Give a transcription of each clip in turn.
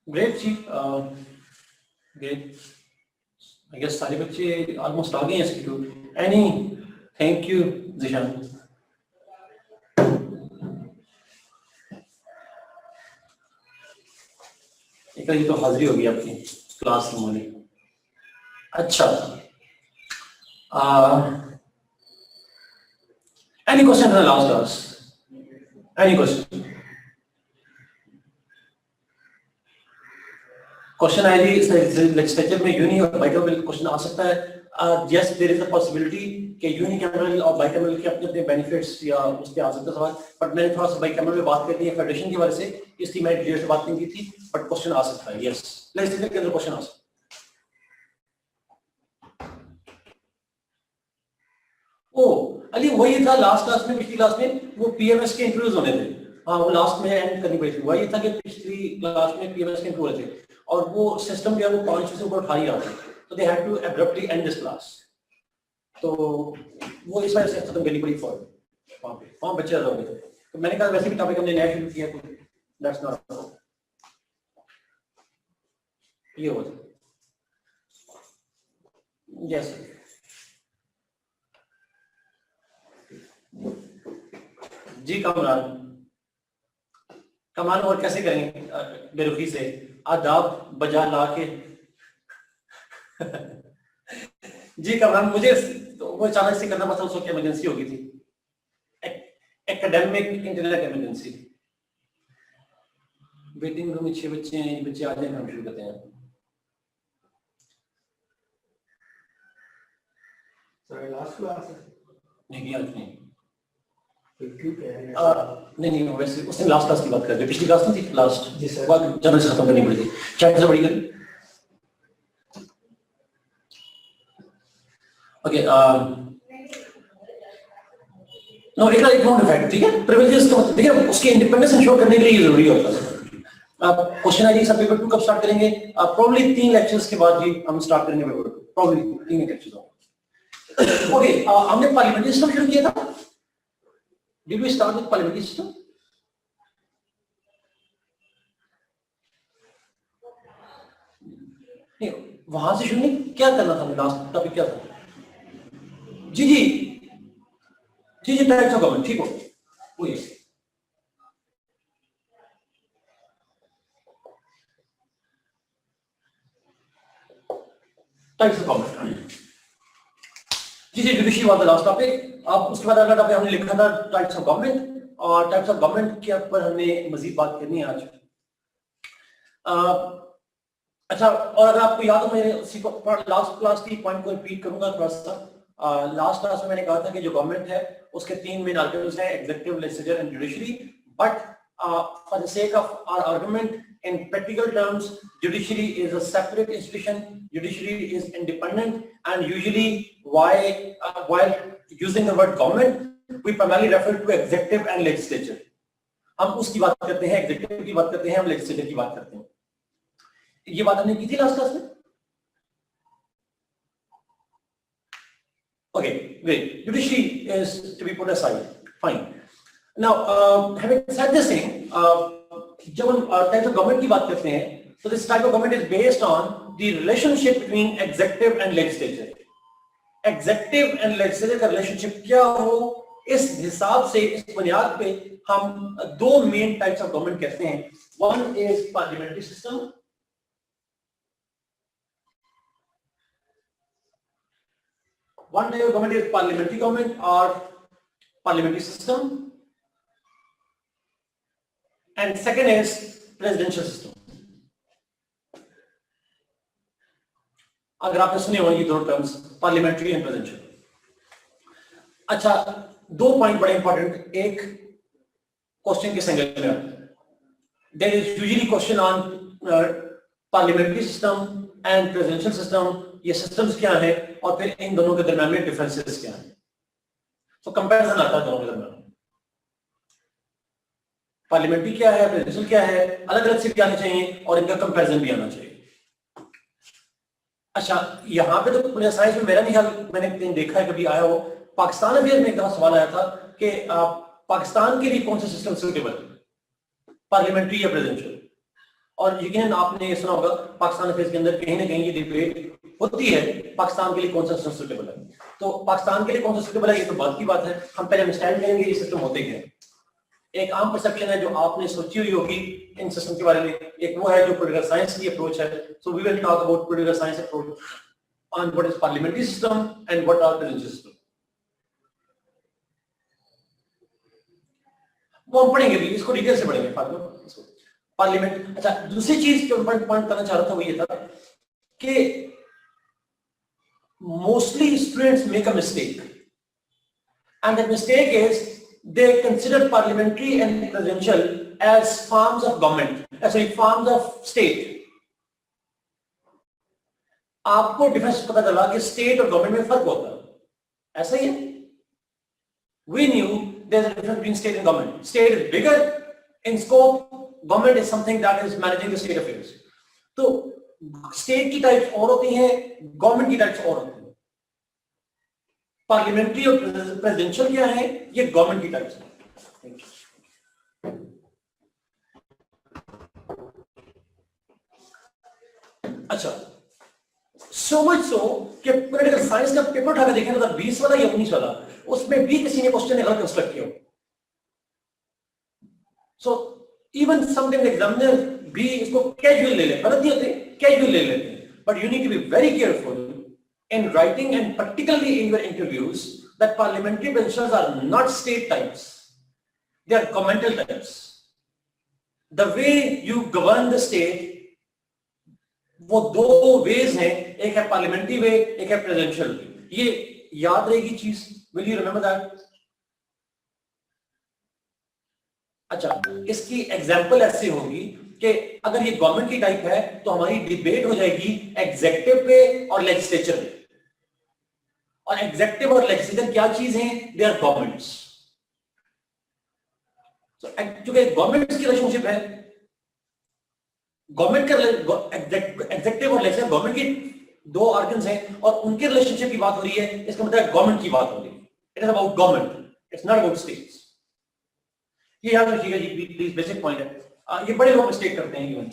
Great जी, great. I guess सारे बच्चे ऑलमोस्ट आ गए हैं institute. Any, thank you Zishan. एक ये तो हाजिरी होगी आपकी क्लास रूम वाली। अच्छा, any question in the last class? Any question? Question है जी लेजिस्लेचर में यूनि और बाइकैमरल क्वेश्चन आ सकता है। Yes, there is a possibility कि यूनिकैमरल और बाइकैमरल के अपने अपने बेनिफिट्स या उसके आ सकते सवाल, बट मैंने थोड़ा सा बाइकैमरल में बात करनी है फेडरेशन की वजह से, इसलिए मैं डिटेल से बात नहीं की थी, बट क्वेश्चन आ सकता है। यस, लेजिस्लेचर के अंदर क्वेश्चन आ सकता है। ओ अली, वही था लास्ट क्लास में, पिछली क्लास में वो पीएमएस के इंटरव्यूज होने थे। हाँ, वो लास्ट में एंड करनी पड़ी थी। वही था कि पिछली क्लास में पीएमएस के इंटरव्यू थे और वो सिस्टम जो है वो 5 से ऊपर उठा ही आता है, तो they had to abruptly end this class. तो वो इस वजह से खत्म करनी पड़ी फॉर वहाँ पे, वहाँ बच्चे ज्यादा हो गए थे। तो मैंने कहा वैसे भी टॉपिक हमने नया शुरू किया, कुछ दैट्स नॉट ये हो यस। जी कमरान, कमान और कैसे करेंगे बेरुखी से आदाब बजा ला के। जी कमरान, मुझे तो वो अचानक से करना पड़ा, उसको इमरजेंसी हो गई थी, academic internet emergency. Waiting room में 6 बच्चे हैं, ये बच्चे आ जाए हम शुरू करते हैं। लास्ट क्लास नहीं आज नहीं, क्यों कह रहे हैं? नहीं वैसे उसने लास्ट क्लास की बात कर रहे, पिछली क्लास नहीं थी लास्ट जी सर, जब से खत्म करनी पड़ी थी, चैट से बड़ी करी। ओके, नो एक इफेक्ट, ठीक है, प्रिविलेजेस का मतलब, ठीक है, उसकी इंडिपेंडेंस इंश्योर करने के लिए ये जरूरी होता है। अब क्वेश्चन है जी सब पेपर 2 कब स्टार्ट करेंगे? प्रोबब्ली 3 लेक्चर्स के बाद जी हम स्टार्ट करेंगे पेपर 2, प्रोबब्ली 3 लेक्चर्स होंगे। ओके, हमने पार्लियामेंट्री सिस्टम शुरू किया था। Did we start with parliamentary system? नहीं, वहां से शुरू नहीं, क्या करना था? लास्ट टॉपिक क्या था? जी जी जी जी टाइप्स ऑफ गवर्नमेंट, ठीक हो वो ये टाइप्स ऑफ गवर्नमेंट। जी जी judiciary was the last topic. अब उसके बाद अगला टॉपिक हमने लिखा था टाइप्स ऑफ गवर्नमेंट, और टाइप्स ऑफ गवर्नमेंट के ऊपर हमने मजीद बात करनी है आज। अच्छा, और अगर आपको याद हो, मैं उसी को लास्ट क्लास की पॉइंट को रिपीट करूंगा थोड़ा सा। लास्ट क्लास में मैंने कहा था कि जो गवर्नमेंट है उसके 3 मेन आर्टिकल्स हैं, executive, legislature and judiciary, but for the sake of our argument in practical terms, judiciary is a separate institution, judiciary is independent, and usually while using the word government we primarily refer to executive and legislature. हम उसकी बात करते हैं, executive की बात करते हैं, हम लेजिस्लेचर की बात करते हैं। ये बात हमने की थी लास्ट क्लास में। Okay, great. Judiciary is to be put aside. Fine. Now, having said this thing, जब हम टाइप्स ऑफ गवर्नमेंट की बात करते हैं, तो this type of government is based on the relationship between executive and legislature. Executive and legislature का relationship क्या हो, इस हिसाब से, इस बुनियाद पे हम 2 मेन टाइप्स ऑफ गवर्नमेंट कहते हैं। One is parliamentary system, one type of government is parliamentary government और parliamentary system, and second is presidential system. अगर आपने सुने हो ये 2 टर्म्स, पार्लियामेंट्री एंड प्रेसिडेंशियल। अच्छा, 2 पॉइंट बड़े इंपॉर्टेंट, एक क्वेश्चन के एंगल में there is usually question on parliamentary system and presidential system, ये सिस्टम्स क्या है और फिर इन दोनों के दरमियान में डिफरेंसेस क्या हैं। तो कंपैरिजन आता है दोनों के दरमियान, पार्लियामेंट्री क्या है, प्रेसिडेंशियल क्या है, अलग अलग से भी आने चाहिए और इनका कंपैरिजन भी आना चाहिए। अच्छा, यहाँ पे तो पुलिस साइंस में मेरा नहीं ख्याल मैंने कहीं देखा है, कभी आया हो। पाकिस्तान अफेयर में एक दफा सवाल आया था कि पाकिस्तान के लिए कौन सा सिस्टम सूटेबल, पार्लियामेंट्री या प्रेसिडेंशियल? और यकीनन आपने ये सुना होगा पाकिस्तान अफेयर्स के अंदर कहीं ना कहीं ये डिबेट होती है पाकिस्तान के लिए कौन सा सिस्टम सूटेबल है। तो पाकिस्तान के लिए कौन सा सूटेबल है ये तो बात की बात है, हम पहले अंडरस्टैंड करेंगे ये सिस्टम होते क्या है। एक आम परसेप्शन है जो आपने सोची हुई होगी इन सिस्टम के बारे में, एक वो है जो पॉलिटिकल साइंस की अप्रोच है। So we will talk about political science approach on what is parliamentary system and what are presidential system. वो हम पढ़ेंगे भी, इसको डिटेल से पढ़ेंगे पार्लियामेंट। अच्छा, दूसरी चीज जो पॉइंट करना चाह रहा था वो ये था कि mostly students make a mistake and that mistake is they consider parliamentary and presidential as forms of government, sorry, forms of state. आपको डिफरेंस पता चला कि स्टेट और गवर्नमेंट में फर्क होता है, ऐसा ही है। We knew there's a difference between state and government. State is bigger in scope, government is something that is managing the state affairs. तो स्टेट की टाइप्स और होती हैं, गवर्नमेंट की टाइप्स और होती हैं। पार्लियामेंट्री और प्रेसिडेंशियल क्या है, ये गवर्नमेंट की टाइप्स है। अच्छा, सो मच सो कि पॉलिटिकल साइंस का पेपर उठाकर देखें ना, 20 वाला या 19 वाला, उसमें भी किसी ने क्वेश्चन गलत कंस्ट्रक्ट किया। सो इवन समटाइम्स एग्जामिनर भी इसको कैजुअल ले ले, गलत नहीं होते, कैजुअल ले लेते हैं। But you need to be very careful in writing and particularly in your interviews that parliamentary presidentials are not state types, they are governmental types. The way you govern the state, वो दो ways हैं, एक है parliamentary way, एक है presidential way. ये याद रहेगी चीज, will you remember that? अच्छा, इसकी एग्जाम्पल ऐसे होगी कि अगर ये गवर्नमेंट की टाइप है तो हमारी डिबेट हो जाएगी एग्जीक्यूटिव पे और लेजिस्लेचर पे। और एग्जीक्यूटिव और लेजिस्लेचर क्या चीज हैं? They are governments. क्योंकि गवर्नमेंट्स की रिलेशनशिप है, गवर्नमेंट का एग्जीक्यूटिव और लेजिस्लेचर गवर्नमेंट की दो ऑर्गन्स हैं और उनके रिलेशनशिप की बात हो रही है, इसका मतलब गवर्नमेंट की बात हो रही है। It is about government, it's not about states. ये याद रखिएगा जी, प्लीज, बेसिक पॉइंट है। ये बड़े लोग मिस्टेक करते हैं। Even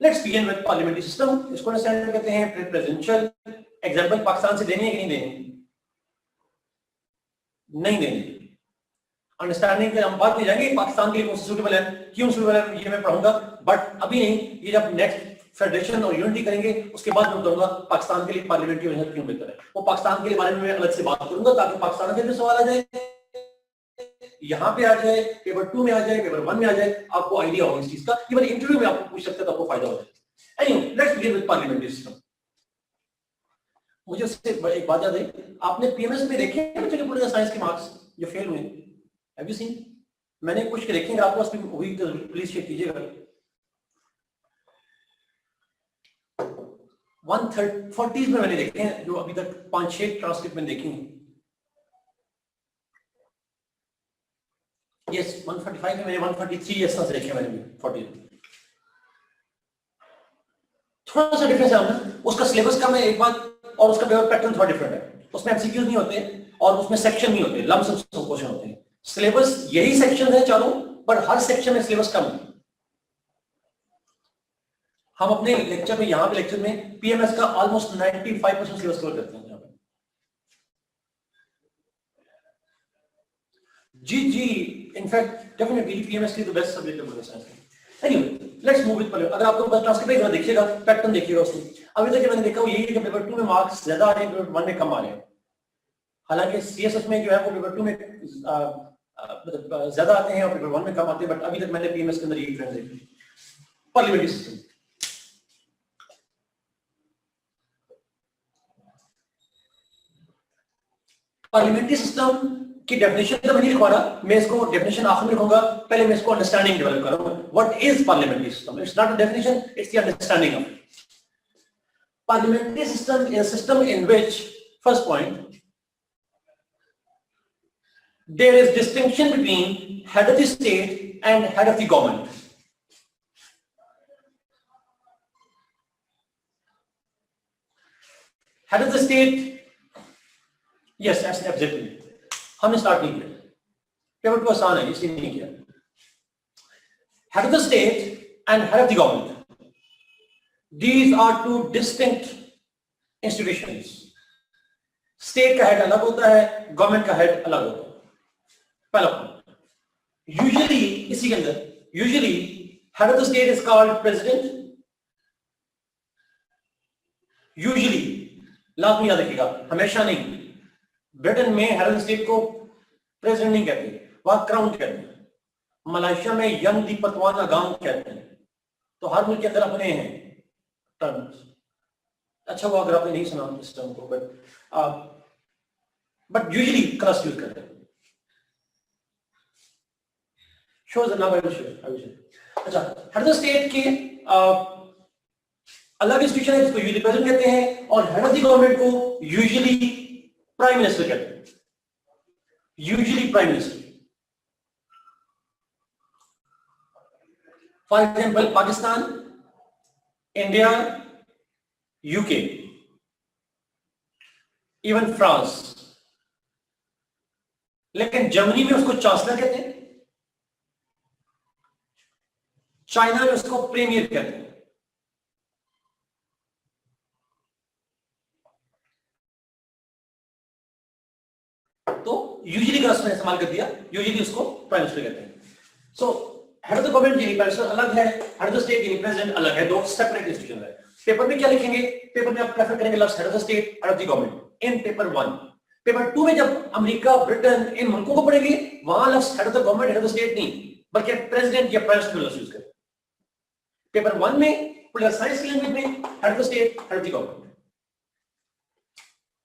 let's begin with parliamentary system, इसको अंडरस्टैंड करते हैं। प्रेसिडेंशियल एग्जांपल पाकिस्तान से देने हैं कि नहीं देने? नहीं देने। अंडरस्टैंडिंग के हम बात नहीं जाएंगे पाकिस्तान के लिए कौन सा सूटेबल है, क्यों सूटेबल है, ये मैं पढ़ूंगा, बट अभी नहीं। ये जब नेक्स्ट फेडरेशन और यूनिटी करेंगे उसके बाद मैं बताऊंगा पाकिस्तान के लिए पार्लियामेंट्री प्रेसिडेंशियल क्यों बेहतर है। वो पाकिस्तान के लिए बारे में मैं अलग से बात करूंगा ताकि पाकिस्तान के लिए सवाल आ जाए, यहां पे आ जाए, पेपर 2 में आ जाए, पेपर 1 में आ जाए, आपको आइडिया होगा इस चीज का। इवन इंटरव्यू में आपको पूछ सकते हैं तो आपको फायदा हो जाए। Anyway, let's begin with parliamentary system. मुझे उससे एक बात याद है, आपने पीएमएस में देखे बच्चे के पॉलिटिकल साइंस के मार्क्स जो फेल हुए? Have you seen? मैंने कुछ के देखे, आपको पास हुई तो प्लीज शेयर कीजिएगा। 140 में मैंने देखे हैं, जो अभी तक 5-6 ट्रांसक्रिप्ट में देखी हैं। यस, 145 में मैंने 143 ऐसा देखे मैंने भी 40। थोड़ा सा डिफरेंस है ना, उसका सिलेबस कम है एक बात, और उसका पेपर पैटर्न थोड़ा डिफरेंट है। उसमें एमसीक्यूज नहीं होते और उसमें सेक्शन नहीं होते, लम्प सम क्वेश्चन होते हैं। सिलेबस यही सेक्शन है चारों, पर हर सेक्शन में सिलेबस कम है। हम अपने लेक्चर में, यहाँ पे लेक्चर में पीएमएस का ऑलमोस्ट 95% सिलेबस कवर करते हैं यहाँ पे। जी जी, इनफैक्ट डेफिनेटली पीएमएस की तो बेस्ट सब्जेक्ट है political science. Anyway, let's move with अगर आपको बस ट्रांसक्रिप्ट एक बार देखिएगा, पैटर्न देखिएगा उसमें। अभी तक मैंने देखा वो यही है कि पेपर 2 में मार्क्स ज्यादा आ रहे हैं, पेपर 1 में कम आ रहे हैं। हालांकि सीएसएस में जो है वो पेपर 2 में मतलब ज्यादा आते हैं और पेपर 1 में कम आते हैं, बट अभी तक मैंने पीएमएस के अंदर यही ट्रेंड देखी। पार्लियामेंट्री सिस्टम, पार्लियामेंट्री सिस्टम की डेफिनेशन तो मैं नहीं लिखवा रहा, मैं इसको डेफिनेशन आखिर में लिखूंगा। पहले मैं इसको अंडरस्टैंडिंग डेवलप करूंगा। What is parliamentary system? It's not a definition, it's the understanding of it. Parliamentary system is a system in which, first point, there is distinction between head of the state and head of the government. Head of the state, yes, absolutely. हमने start नहीं किया, paper तो आसान है इसलिए नहीं किया। Head of the state and head of the government. These are two distinct institutions. State का हेड अलग होता है, गवर्नमेंट का हेड अलग होता है. पहला पॉइंट. यूजुअली इसी के अंदर usually head of the state is called president. Usually लाजमी याद रखिएगा, हमेशा नहीं. ब्रिटेन में हेड ऑफ द स्टेट को प्रेसिडेंट नहीं कहते, वहां क्राउन कहते हैं. मलेशिया में यंग दीपतवान अगाम कहते हैं. तो हर मुल्क के अंदर अपने हैं टर्म्स. अच्छा हुआ अगर आपने नहीं सुना इस टर्म को, बट यूजुअली क्रस्ट यूज करते हैं. शोज ना आई विल शो. अच्छा, हेड ऑफ द स्टेट के अलग इंस्टीट्यूशन है जिसको यूजुअली प्रेसिडेंट कहते हैं, और हेड ऑफ द गवर्नमेंट को यूजुअली प्राइम मिनिस्टर कहते हैं. Usually prime minister. For example Pakistan, India, UK, even France. लेकिन जर्मनी में उसको चांसलर कहते हैं, चाइना में उसको प्रीमियर कहते हैं. तो यूजुअली का उसने इस्तेमाल कर दिया, यूजुअली उसको प्राइम मिनिस्टर कहते हैं. सो हेड ऑफ द गवर्नमेंट यानी प्राइम मिनिस्टर अलग है, हेड ऑफ द स्टेट यानी प्रेसिडेंट अलग है, दो सेपरेट इंस्टीट्यूशन है. पेपर में क्या लिखेंगे? पेपर में आप प्रेफर करेंगे लफ्ज head of the state, head of the government in paper 1. Paper 2 में जब अमेरिका, ब्रिटेन इन मुल्कों को पढ़ेंगे, वहां लफ्ज head of the government, head of the state नहीं, बल्कि प्रेसिडेंट या प्राइम मिनिस्टर लफ्ज यूज करें. पेपर 1 में पॉलिटिकल साइंस की लैंग्वेज में head of the state, head of the government.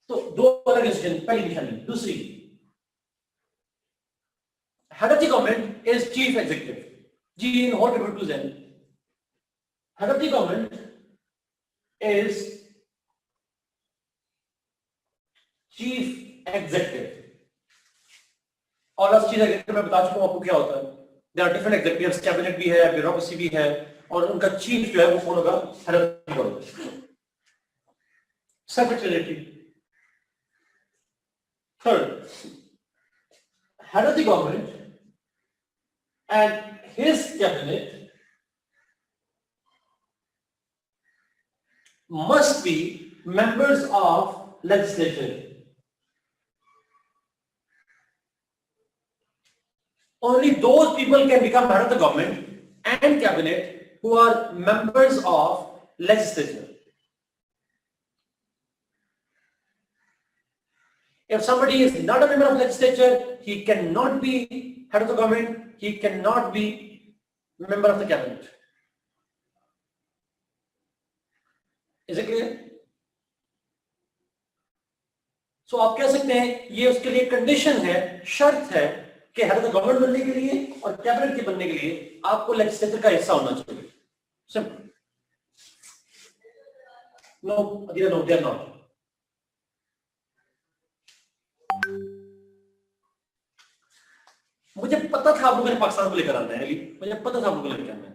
तो दो अलग इंस्टीट्यूशन, पहली निशानी. दूसरी, head of the government is chief executive. G in whole paper 2 then. Head of the government is chief executive. और chief executive मैं बता चुका हूं आपको क्या होता है. There are different executives, cabinet भी है, bureaucracy भी है, और उनका chief जो है वो कौन होगा? Head of the government. Secretary. Third, head of the government and his cabinet must be members of legislature. Only those people can become head of the government and cabinet who are members of legislature. If somebody is not a member of legislature, he cannot be head of the government, he cannot be member of the cabinet. Is it clear? So आप कह सकते हैं ये उसके लिए condition है, शर्त है कि हेड ऑफ द गवर्नमेंट बनने के लिए और कैबिनेट के बनने के लिए आपको लेजिस्लेचर का हिस्सा होना चाहिए. Simple. No Adira, no they are not. मुझे पता था आप लोगों ने पाकिस्तान को लेकर आना है अली, मुझे पता था आप लोगों को लेकर आना है.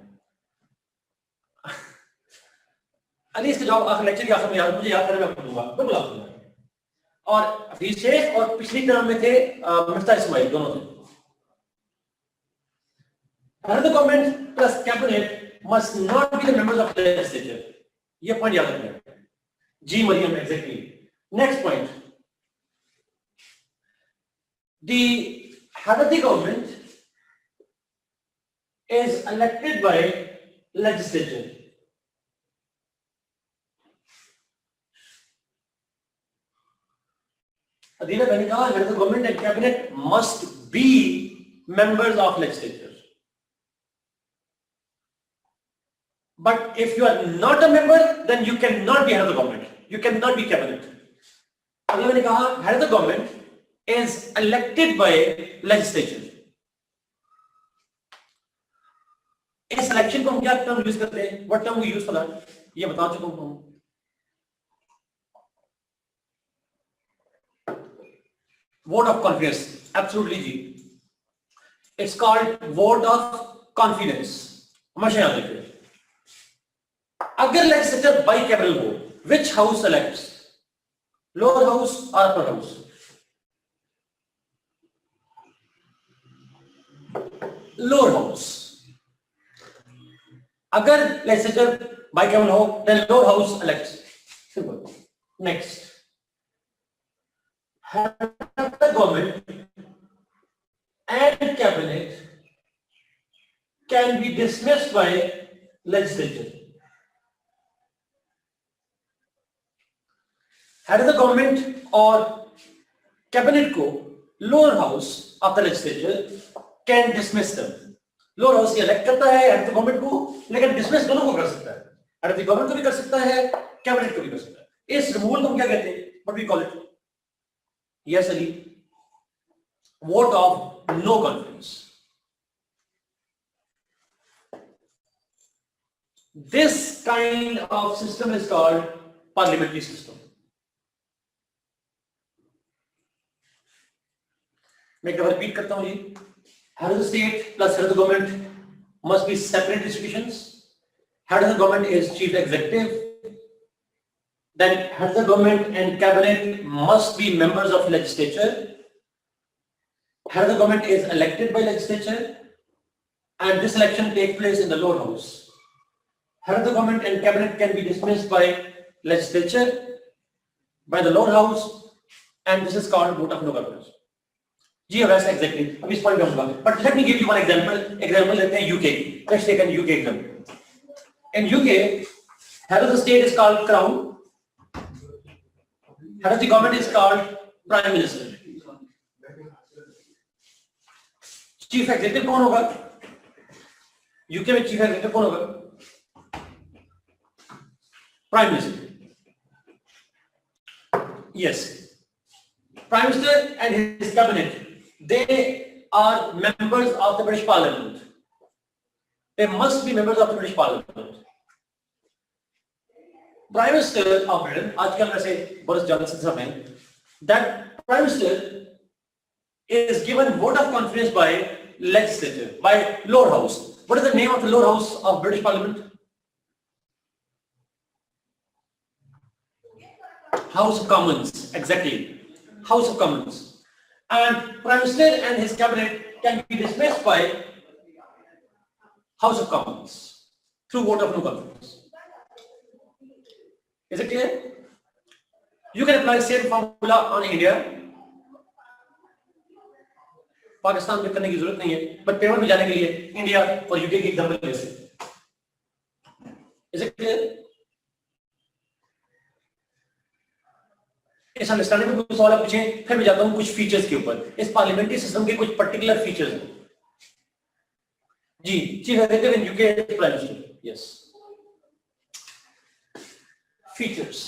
अली इसके जवाब आखिर लेक्चर के आखिर में याद, मुझे याद करने में आपको दूंगा, बिल्कुल आपको दूंगा. और हफीज शेख और पिछली टर्म में थे मिफ्ता इस्माइल, दोनों थे. Head of the government plus cabinet must not be the members of legislature. ये पॉइंट याद रखना. जी Maryam, exactly. Next point, the head of the government is elected by legislature. Adina, when you head of the government and cabinet must be members of legislature. But if you are not a member, then you cannot be head of the government. You cannot be cabinet. Adina, when you head of the government is elected by legislature. इस election को हम क्या term use करते हैं? What term we use for that? ये बता चुका हूं. Vote of confidence. एब्सोल्युटली जी, it's called vote of confidence. हमेशा याद रखिए. अगर लेजिस्लेचर बाइकैमरल हो, which house selects? Lower house और अपर हाउस? Lower house. अगर लेजिस्लेचर bicameral हो, then lower house elects. Simple. Next, have the government and cabinet can be dismissed by legislature. Head of the government or cabinet को lower house of the legislature can dismiss them. Lower house ये elect करता है head of the government को, लेकिन dismiss दोनों को कर सकता है. Head of the government को भी कर सकता है, cabinet को भी कर सकता है. इस removal को हम क्या कहते हैं? What we call it? Yes, Ali. Vote of no confidence. This kind of system is called parliamentary system. मैं एक बार रिपीट करता हूं जी. Head of the state plus head of the government must be separate institutions. Head of the government is chief executive. Then head of the government and cabinet must be members of legislature. Head of the government is elected by legislature, and this election takes place in the lower house. Head of the government and cabinet can be dismissed by legislature, by the lower house, and this is called vote of no confidence. जी वैसे exactly अब इस point पे आऊंगा, but let me give you one example लेते हैं UK की. Let's take an UK example. In UK head of the state is called crown, head of the government is called prime minister. Chief executive कौन होगा UK में? Chief executive कौन होगा? Prime minister. Yes, prime minister and his cabinet, they are members of the British Parliament. They must be members of the British Parliament. Prime Minister of Britain, आजकल वैसे Boris Johnson साहब हैं, that Prime Minister is given vote of confidence by legislature, by lower house. What is the name of the lower house of British Parliament? House of Commons, exactly. House of Commons. And Prime Minister and his cabinet can be dismissed by House of Commons through vote of no confidence. Is it clear? You can apply same formula on India. Pakistan में करने की जरूरत नहीं है, but paper में जाने के लिए इंडिया और यूके की एग्जांपल ले सकते. Is it clear? इस अंडरस्टैंडिंग में कुछ सवाल पूछें, फिर मैं जाता हूं कुछ फीचर्स के ऊपर. इस पार्लियामेंट्री सिस्टम के कुछ पर्टिकुलर फीचर्स हैं जी. Chief executive in UK prime minister. Yes, features.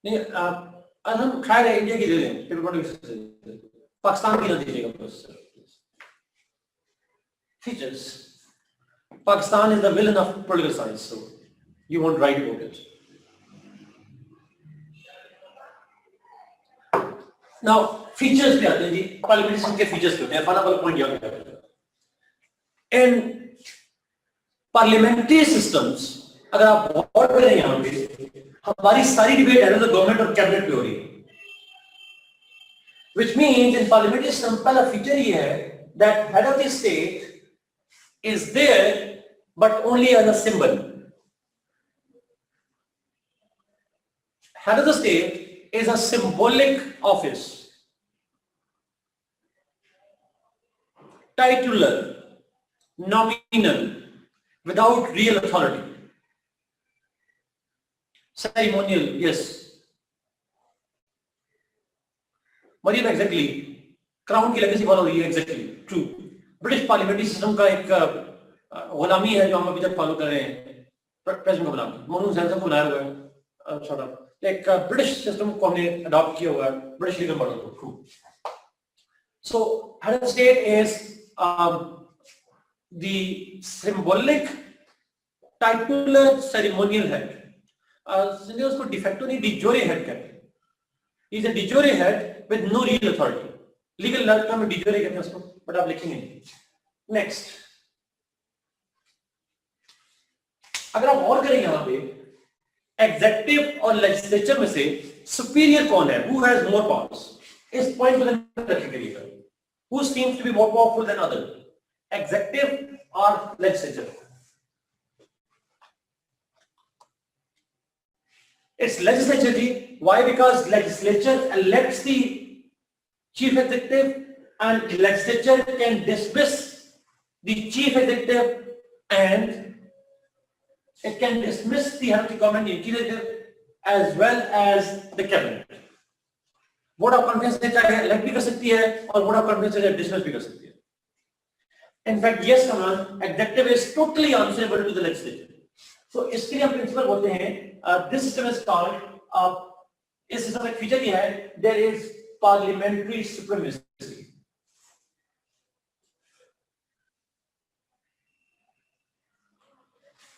नहीं, आज हम खैर इंडिया की दे दें, पाकिस्तान की ना दीजिएगा बस. Features. Pakistan is the villain of political science, so you won't write about it. Now, features पे आते हैं जी. पार्लियामेंट्री सिस्टम के फीचर्स होते हैं. फर्स्ट पॉइंट याद रखिएगा. इन पार्लियामेंट्री सिस्टम्स अगर आप गौर करें यहाँ पे, हमारी सारी डिबेट है तो गवर्नमेंट और कैबिनेट पे हो रही है. Which means in parliamentary system पहला फीचर ये है that head of the state is there but only as a symbol. Head of the state is a symbolic office, titular, nominal, without real authority. Ceremonial, yes. Mariam, exactly. Crown की legacy follow हुई है, exactly, true. British parliamentary system का एक गुलामी है जो हम अभी तक फॉलो कर रहे हैं. प्रेसिडेंट का गुलामी, मोनू सैमसन को बनाया हुआ है. छोटा एक ब्रिटिश सिस्टम को हमने अडॉप्ट किया हुआ है, ब्रिटिश लीगल मॉडल को. True. So head of state is the symbolic titular ceremonial head. उसको डिफेक्टो नहीं, डिजोरे हेड कहते हैं. He is a de jure head with no real authority. Legal term में डिजोरे कहते हैं उसको, बट आप लिखेंगे. नेक्स्ट, अगर आप और करें यहां पे, एग्जेक्टिव और लेजिस्लेचर में से सुपीरियर कौन है? Who has more powers? इस पॉइंट को ध्यान रखिएगा, who seems to be more powerful than other, executive or legislature? It's legislature ji. Why? Because legislature elects the chief executive and legislature can dismiss the chief executive and it can dismiss the head of the government executive as well as the cabinet. Vote of confidence से चाहे elect भी कर सकती है और vote of confidence से dismiss भी कर सकती है. In fact, yes, command executive is totally answerable to the legislature. So इसके लिए हम प्रिंसिपल बोलते हैं, this system is called, इस सिस्टम में एक फीचर ये है, there is parliamentary supremacy.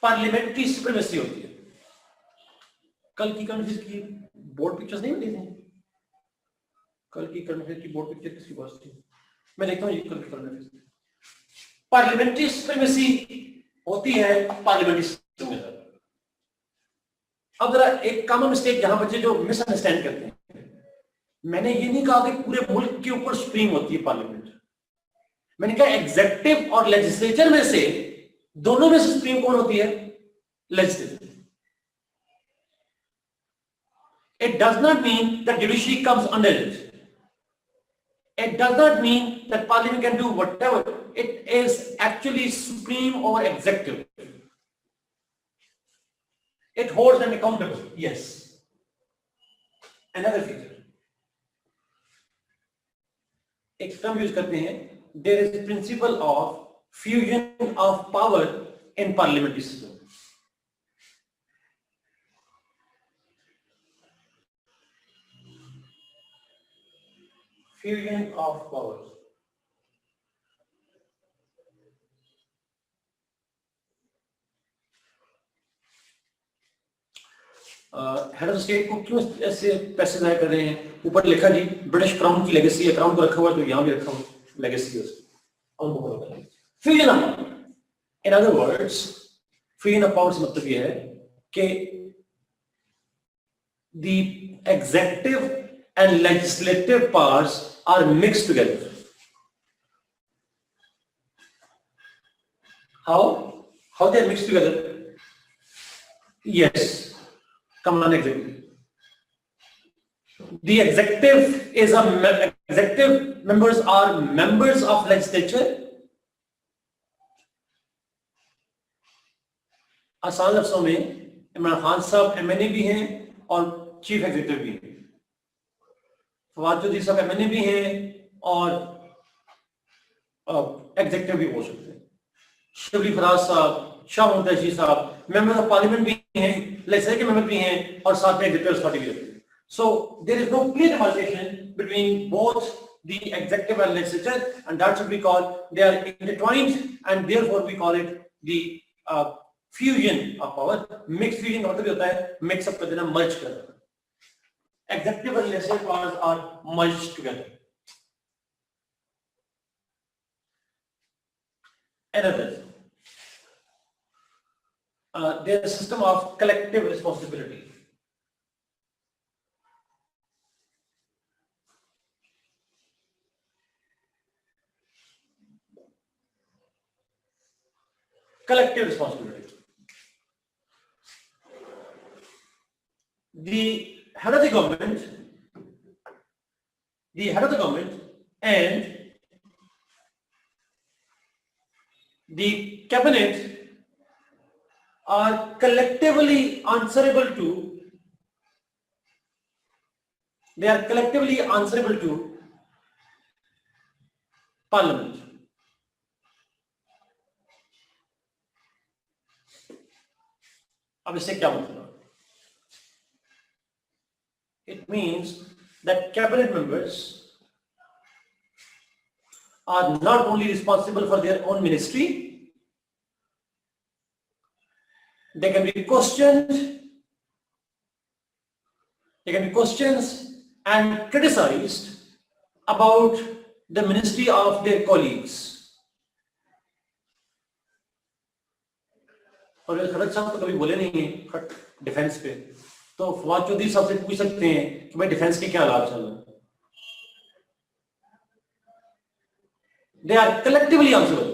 Parliamentary supremacy होती है. कल की कॉन्फ्रेंस की बोर्ड पिक्चर्स नहीं मिली थी? कल की कॉन्फ्रेंस की बोर्ड पिक्चर किसकी पास थी? मैं देखता हूँ ये कल की कॉन्फ्रेंस. पार्लियामेंट्री सुप्रीमेसी होती है पार्लियामेंट्री सिस्टम में. अब जरा एक कॉमन मिस्टेक जहां बच्चे जो मिसअंडरस्टैंड करते हैं, मैंने ये नहीं कहा कि पूरे मुल्क के ऊपर सुप्रीम होती है पार्लियामेंट. मैंने कहा एग्जीक्यूटिव और लेजिस्लेचर में से दोनों में से सुप्रीम कौन होती है? Legislature. It does not mean that judiciary comes under it. It does not mean that parliament can do whatever. It is actually supreme over executive. It holds them accountable. Yes. Another feature. एक term use करते हैं, there is a principle of fusion of power in parliamentary system. Fusion of powers. Head of state को क्यों ऐसे पैसे जाया कर रहे हैं? ऊपर लिखा जी ब्रिटिश क्राउन की लेगेसी है, क्राउन को रखा हुआ है तो यहां भी रखा हुआ लेगेसी है उसकी. Fusion of power, in other words fusion of power से मतलब यह है कि the executive and legislative powers are mixed together. How they are mixed together? Yes, come on, executive. The executive members are members of legislature. आसान लफ्जों में इमरान खान साहब MNA भी हैं और चीफ एग्जीक्यूटिव भी हैं. फवाद चौधरी साहब MNA भी हैं और एग्जीक्यूटिव भी हो सकते हैं. शिबली फराज साहब, शाह मुंतशी साहब मेंबर ऑफ पार्लियामेंट भी हैं, लेजिस्लेटिव मेंबर भी हैं और साथ में एग्जीक्यूटिव अथॉरिटी भी रहती है. So there is no clear demarcation between both the executive and legislature and that's what we call they are intertwined and therefore we call it the fusion of power. Mix fusion का मतलब होता है mix up कर देना, मर्ज कर देना. Executive and legislative powers are merged together. Another, there is a system of collective responsibility. Collective responsibility. The head of the government and the cabinet are collectively answerable to parliament. अब इससे क्या मतलब? It means that cabinet members are not only responsible for their own ministry, they can be questioned, and criticized about the ministry of their colleagues. और खड़ग साहब तो कभी बोले नहीं है डिफेंस पे, तो फवाद चौधरी साहब से पूछ सकते हैं कि भाई डिफेंस के क्या हालात चल रहे हैं. They are collectively answerable.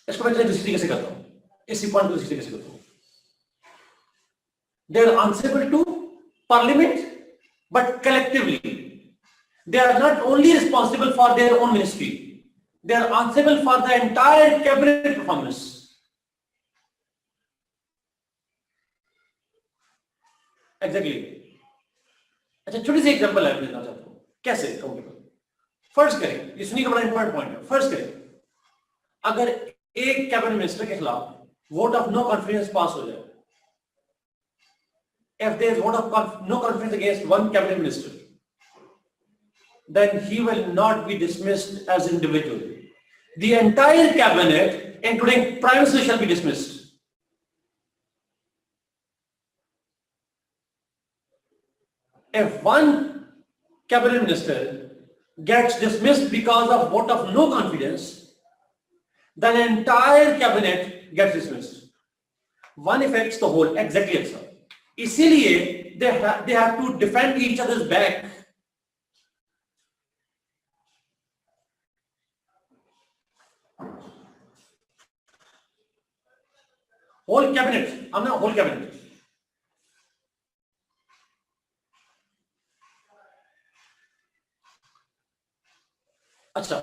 इसको मैं दूसरी तरीके से करता हूं, इसी पॉइंट को दूसरी तरीके से करता हूं. They are answerable to Parliament, but collectively. They are not only responsible for their own ministry, they are answerable for the entire cabinet performance. Exactly. अच्छा, छोटी सी एग्जांपल है देना चाहता हूं, कैसे कहूंगा. फर्ज करें, ये सुनिए, बड़ा इंपॉर्टेंट पॉइंट है. फर्ज करें अगर एक कैबिनेट मिनिस्टर के खिलाफ वोट ऑफ नो कॉन्फिडेंस पास हो जाए. If there is vote of no confidence against one cabinet minister, then he will not be dismissed as individual. The entire cabinet, including Prime Minister, shall be dismissed. If one cabinet minister gets dismissed because of vote of no confidence, then the entire cabinet gets dismissed. One affects the whole. Exactly, sir. इसीलिए they have to defend each other's back. Whole cabinet, I'm not whole cabinet. अच्छा,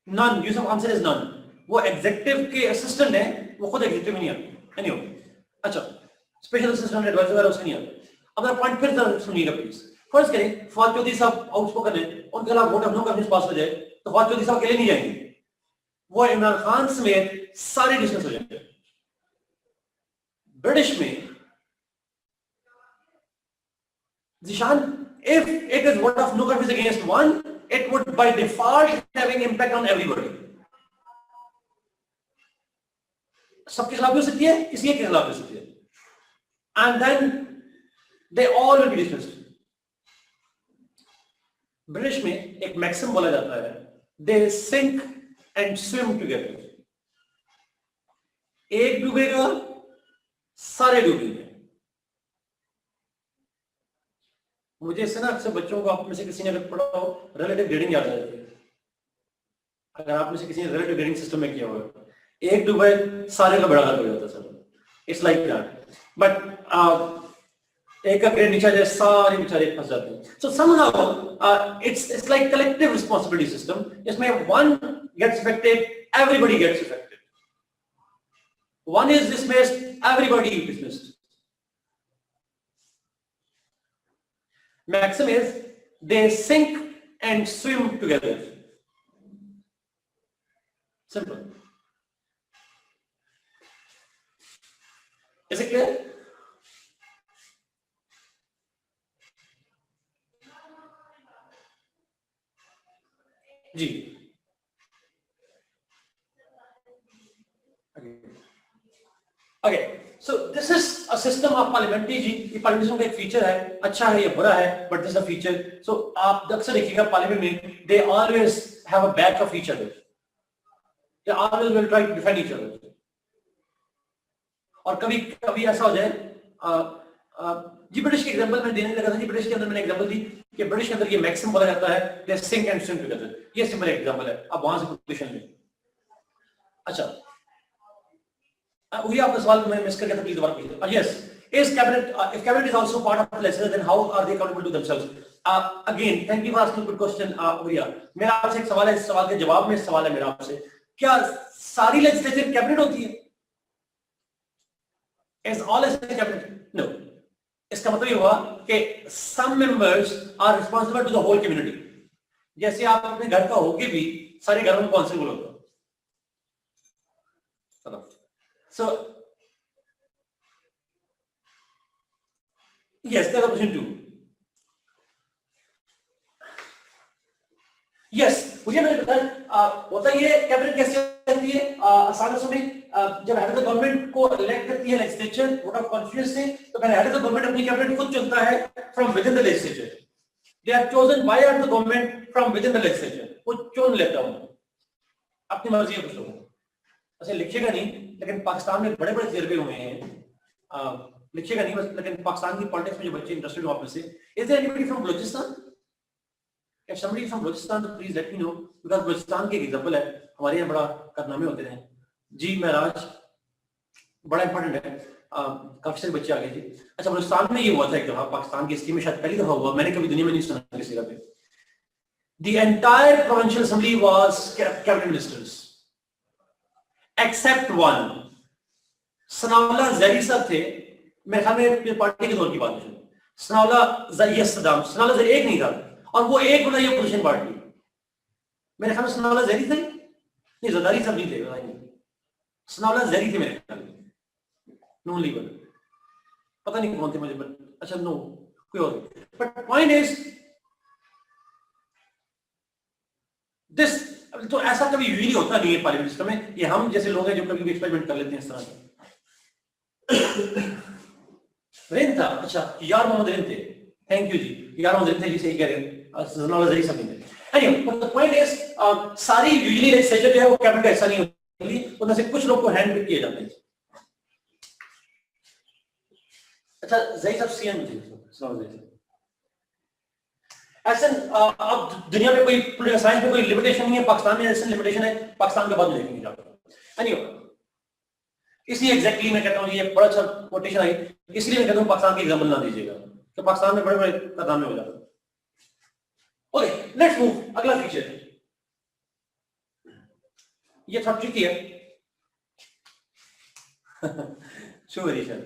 none. Yusuf answer is none. वो executive के assistant है, वो खुद executive नहीं है. Anyway, अच्छा, स्पेशल असिस्टेंट एडवाइजर वगैरह उसके नहीं है. अब मैं पॉइंट फिर सुनिएगा प्लीज. फर्स्ट करें फवाद चौधरी साहब आउटस्पोकन है, उनके खिलाफ वोट ऑफ नो कॉन्फिडेंस पास हो जाए तो फवाद चौधरी साहब अकेले नहीं जाएंगे, वो इमरान खान समेत सारे डिसमिस हो जाएंगे. ब्रिटिश में Zishan, if it is vote of no confidence against one, it would by default having impact on everybody. सबके खिलाफ भी हो सकती है, किसी एक के खिलाफ भी हो सकती है. And then they all will be dismissed. British में एक मैक्सिम बोला जाता है, they sink and swim together. एक डूबेगा, सारे डूबेंगे. मुझे इससे ना अक्सर बच्चों को, आप में से किसी ने अगर पढ़ा हो, रिलेटिव ग्रेडिंग याद आ जाती है. अगर आप में से किसी ने रिलेटिव ग्रेडिंग सिस्टम में किया हुआ है, एक डूबे सारे का बड़ा हाल हो जाता है sir. It's like that. But एक का ग्रेड नीचे जाए, सारे बेचारे फंस जाते हैं. सो somehow it's like collective responsibility system. इसमें one gets affected, everybody gets affected. One is dismissed, everybody is dismissed. Maxim is they sink and swim together. Simple. Is it clear? जी. Okay. So this is a system of parliamentary जी. ये parliamentary का एक feature है, अच्छा है या बुरा है, but this is a feature. So आप अक्सर देखिएगा पार्लियामेंट में they always have a back of each other. They always will try to defend each other. और कभी कभी ऐसा हो जाए, जी ब्रिटिश की एग्जांपल मैं देने लगा था. जी ब्रिटिश के अंदर मैंने एग्जांपल दी कि ब्रिटिश के अंदर ये मैक्सिम बोला जाता है, they sink and swim together. ये सिंपल एग्जांपल है. अब वहां से पोजीशन में. अच्छा, वही आपका सवाल मैं मिस कर गया था, प्लीज दोबारा कीजिए. Yes, is cabinet, if cabinet is also part of the legislature, then how are they accountable to themselves? Again thank you for asking good question. भैया मेरा आपसे एक सवाल है, इस सवाल के जवाब में सवाल है मेरा आपसे, क्या सारी लेजिस्लेचर कैबिनेट होती है? Is all legislature cabinet? No. इसका मतलब ये हुआ कि some members are responsible to the whole community. जैसे आप अपने घर का होके भी सारे घरों में कौन से बोल होता? So yes, that's option 2. Yes, मुझे मैंने बताया होता ये कैबिनेट कैसे बनती है. आसान समय जब हेड ऑफ द गवर्नमेंट को इलेक्ट करती है लेजिस्लेचर वोट ऑफ कॉन्फिडेंस से, तो पहले हेड ऑफ द गवर्नमेंट अपनी कैबिनेट खुद चुनता है from within the legislature. They are chosen by head of the government from within the legislature. वो चुन लेता हूं अपनी मर्जी है. कुछ लोगों ऐसे लिखेगा नहीं, लेकिन पाकिस्तान में बड़े बड़े तजर्बे हुए हैं. लिखिएगा नहीं बस, लेकिन पाकिस्तान की पॉलिटिक्स में जो बच्चे इंटरेस्टेड हो आप में से, is there anybody from Balochistan? If somebody from Balochistan तो please let me know, because Balochistan की एक एग्जांपल है, हमारे यहाँ बड़ा कारनामे होते रहे जी। महराज बड़ा इंपॉर्टेंट है, काफी सारे बच्चे आ गए थे। अच्छा, बलूचिस्तान में ये हुआ था एक दफा, पाकिस्तान की हिस्ट्री में शायद पहली दफा हुआ, मैंने कभी दुनिया में नहीं सुना किसी जगह पे। The entire provincial assembly was cabinet ministers, except one. Sanaullah ज़हरी साहब थे, मेरे ख्याल में अपनी पार्टी के दौर की बात है। सनाउल्लाह सदाम, सनाउल्लाह ज़हरी एक नहीं था, और वो एक बनाई अपोजिशन पार्टी। मेरे ख्याल में सनाउल्लाह ज़हरी थे, नहीं ज़रदारी साहब नहीं थे, सनाउल्लाह ज़हरी थे मेरे ख्याल में, नून लीगर, पता नहीं कौन थे मुझे, अच्छा नो कोई और। बट पॉइंट इज दिस, तो ऐसा कभी यूजुअली होता नहीं है पार्लियामेंट सिस्टम में, ये हम जैसे लोग हैं जो कभी भी एक्सपेरिमेंट कर लेते हैं इस तरह से। रेन था, अच्छा यार मोहम्मद रेन थे, थैंक यू जी, यार मोहम्मद रेन थे जी, सही कह रहे हैं, सनाउल्लाह ज़हरी सब नहीं थे। Anyway, but the point is सारी यूजुअली लेजिस्लेचर जो है वो कैबिनेट का हिस्सा नहीं होती, उनमें से कुछ लोग को हैंड पिक किए जाते हैं। अच्छा, ज़हरी साहब सीएम थे, सनाउल्लाह ज़हरी। ऐसे अब दुनिया में कोई पॉलिटिकल साइंस में कोई लिमिटेशन नहीं है, पाकिस्तान में ऐसे लिमिटेशन है, पाकिस्तान के बाद में देखेंगे जाकर। एनीवे, इसलिए एग्जैक्टली मैं कहता हूं ये बड़ा अच्छा कोटेशन आई, इसलिए मैं कहता हूं पाकिस्तान की एग्जांपल ना दीजिएगा, तो पाकिस्तान में बड़े बड़े कारनामे हो जाते हैं। ओके, लेट्स मूव, अगला फीचर, ये थोड़ा ट्रिकी है। शुक्रिया सर,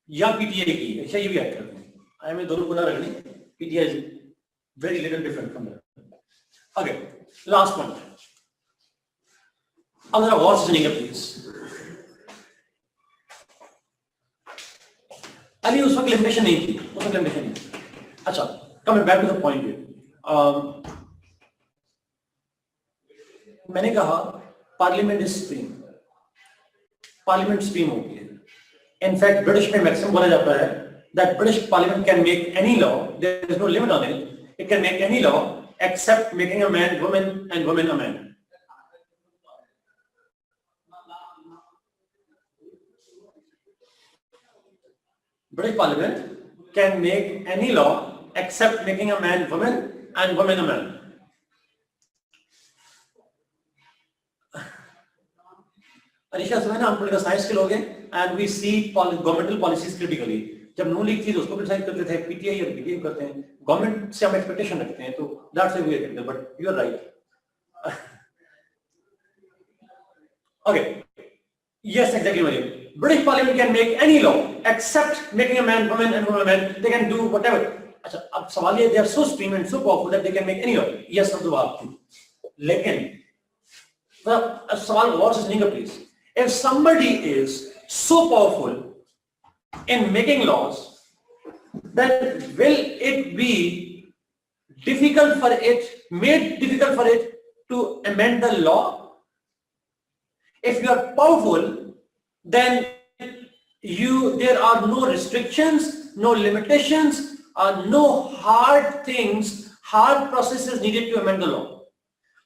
या पीटीआई की, अच्छा ये भी ऐड करते हैं, आई में दोनों गुना रखनी, PTI is very little different from that. Okay, last one. अब जरा गौर से सुनिएगा प्लीज। अभी उस वक्त लिमिटेशन नहीं थी, उस वक्त लिमिटेशन नहीं थी। अच्छा, coming back to the point, मैंने कहा parliament is supreme, parliament supreme होती है। इनफैक्ट ब्रिटिश में मैक्सिमम बोला जाता है that British Parliament can make any law, there is no limit on it. It can make any law except making a man woman and woman a man. British Parliament can make any law except making a man woman and woman a man. Anisha सुबह ना हम political science के लोग हैं and we see governmental policies critically. जब नून league थी तो उसको क्रिटिसाइज करते थे, पीटीआई और पीटीआई करते हैं, गवर्नमेंट से हम एक्सपेक्टेशन रखते हैं, तो that's why we are critical, but you are right. Okay, yes exactly वही, British parliament can make any law except making a man woman and woman a man, they can do whatever. अच्छा, अब सवाल ये, they are so supreme and so powerful that they can make any law, yes और जवाब थी। लेकिन सवाल गौर से सुनिएगा please, if somebody is so powerful in making laws, then will it be made difficult for it to amend the law? If you are powerful, then there are no restrictions, no limitations, no hard things, hard processes needed to amend the law.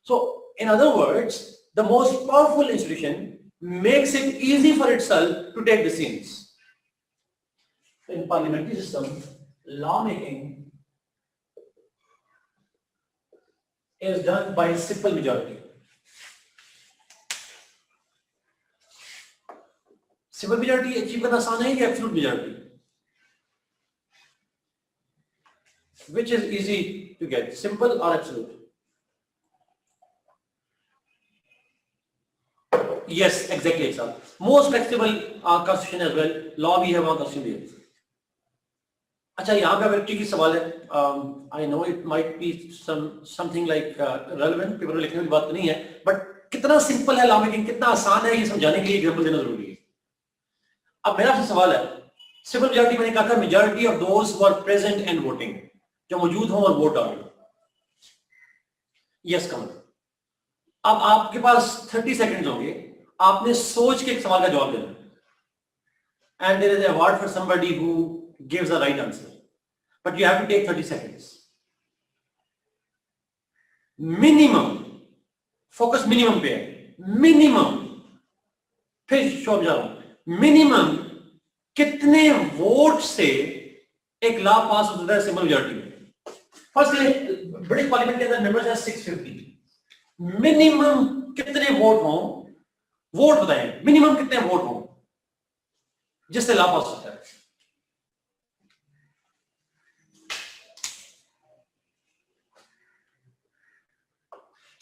So, in other words, the most powerful institution makes it easy for itself to take decisions. In parliamentary system, lawmaking is done by simple majority. Simple majority achieve करना आसान है या absolute majority? Which is easy to get, simple or absolute? Yes, exactly, sir. Most flexible constitution as well. Law भी है, वहाँ constitution भी है। अच्छा, यहाँ पे अब ट्रिकी सवाल है, I know it might be something like relevant, paper में लिखने की बात तो नहीं है, बट कितना सिंपल है लॉ मेकिंग, कितना आसान है ये समझाने के लिए एग्जांपल देना जरूरी है। अब मेरा आपसे सवाल है, सिंपल मेजॉरिटी मैंने कहा था majority of those who are present and voting, जो मौजूद हों और वोट डालें। यस कमल, अब आपके पास 30 सेकंड्स होंगे, आपने सोच के एक सवाल का जवाब देना, and there is a award for somebody who gives the right answer, but you have to take 30 seconds minimum, focus minimum पे है, minimum, फिर शो जा रहा हूं, minimum कितने वोट से एक लॉ पास होता है सिंपल मेजॉरिटी में? फर्स्ट ब्रिटिश पार्लियामेंट के अंदर मेंबर्स है 650। मिनिमम कितने वोट हों, वोट बताएं, मिनिमम कितने वोट हों जिससे लॉ पास होता है?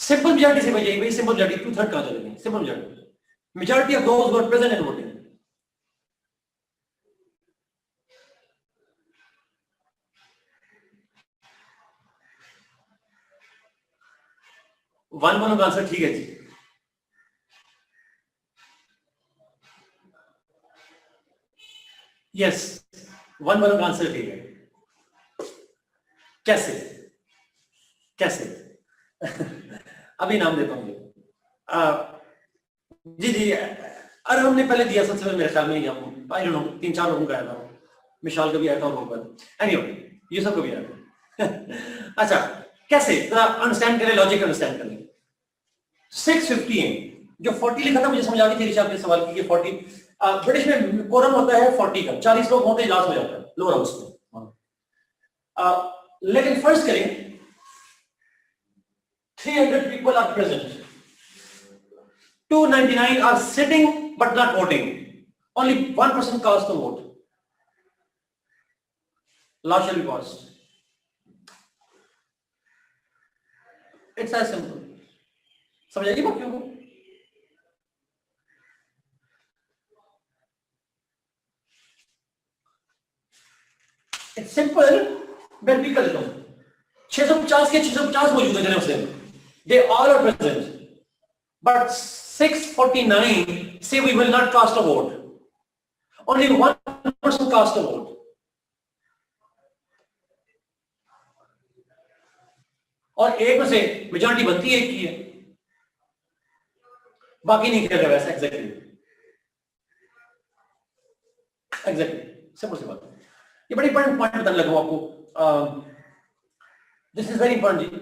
सिंपल मेजॉरिटी से भैया, भाई सिंपल मेजॉरिटी 2/3 कहां चले गए? Simple majority of those who are present and voting. One का आंसर ठीक है जी। यस, वन का आंसर ठीक है। कैसे कैसे? अभी नाम देता हूँ जी जी। अरे हमने पहले दिया सबसे पहले, मेरे ख्याल में आई डोंट नो 3-4 लोगों का आया था। मिशाल का भी आया था और एनीवे ये सब को भी आया था। अच्छा, कैसे जरा अंडरस्टैंड करें, लॉजिक अंडरस्टैंड करें। 650 है, जो 40 लिखा था मुझे समझ आ गई थी। ऋषभ ने सवाल किया 40। ब्रिटिश में कोरम होता है 40 का, 40 लोग होते इजलास हो जाता है लोअर हाउस में। लेकिन फर्स्ट करें 300 people are present, 299 are sitting but not voting, only 1% cast the vote, law shall be passed. It's as simple. समझ आएगी बात क्यों? It's simple, मैं भी कर देता हूं। 650 के 650 मौजूद है जनाब से, they all are present, but 649 say we will not cast a vote, only 1% cast a vote. और एक में से मेजॉरिटी बनती है एक की है, बाकी नहीं कर रहे वैसा। एग्जैक्टली सिंपल सी बात। ये बड़ी इंपॉर्टेंट पॉइंट बताने लगा आपको। दिस इज वेरी इंपॉर्टेंट जी।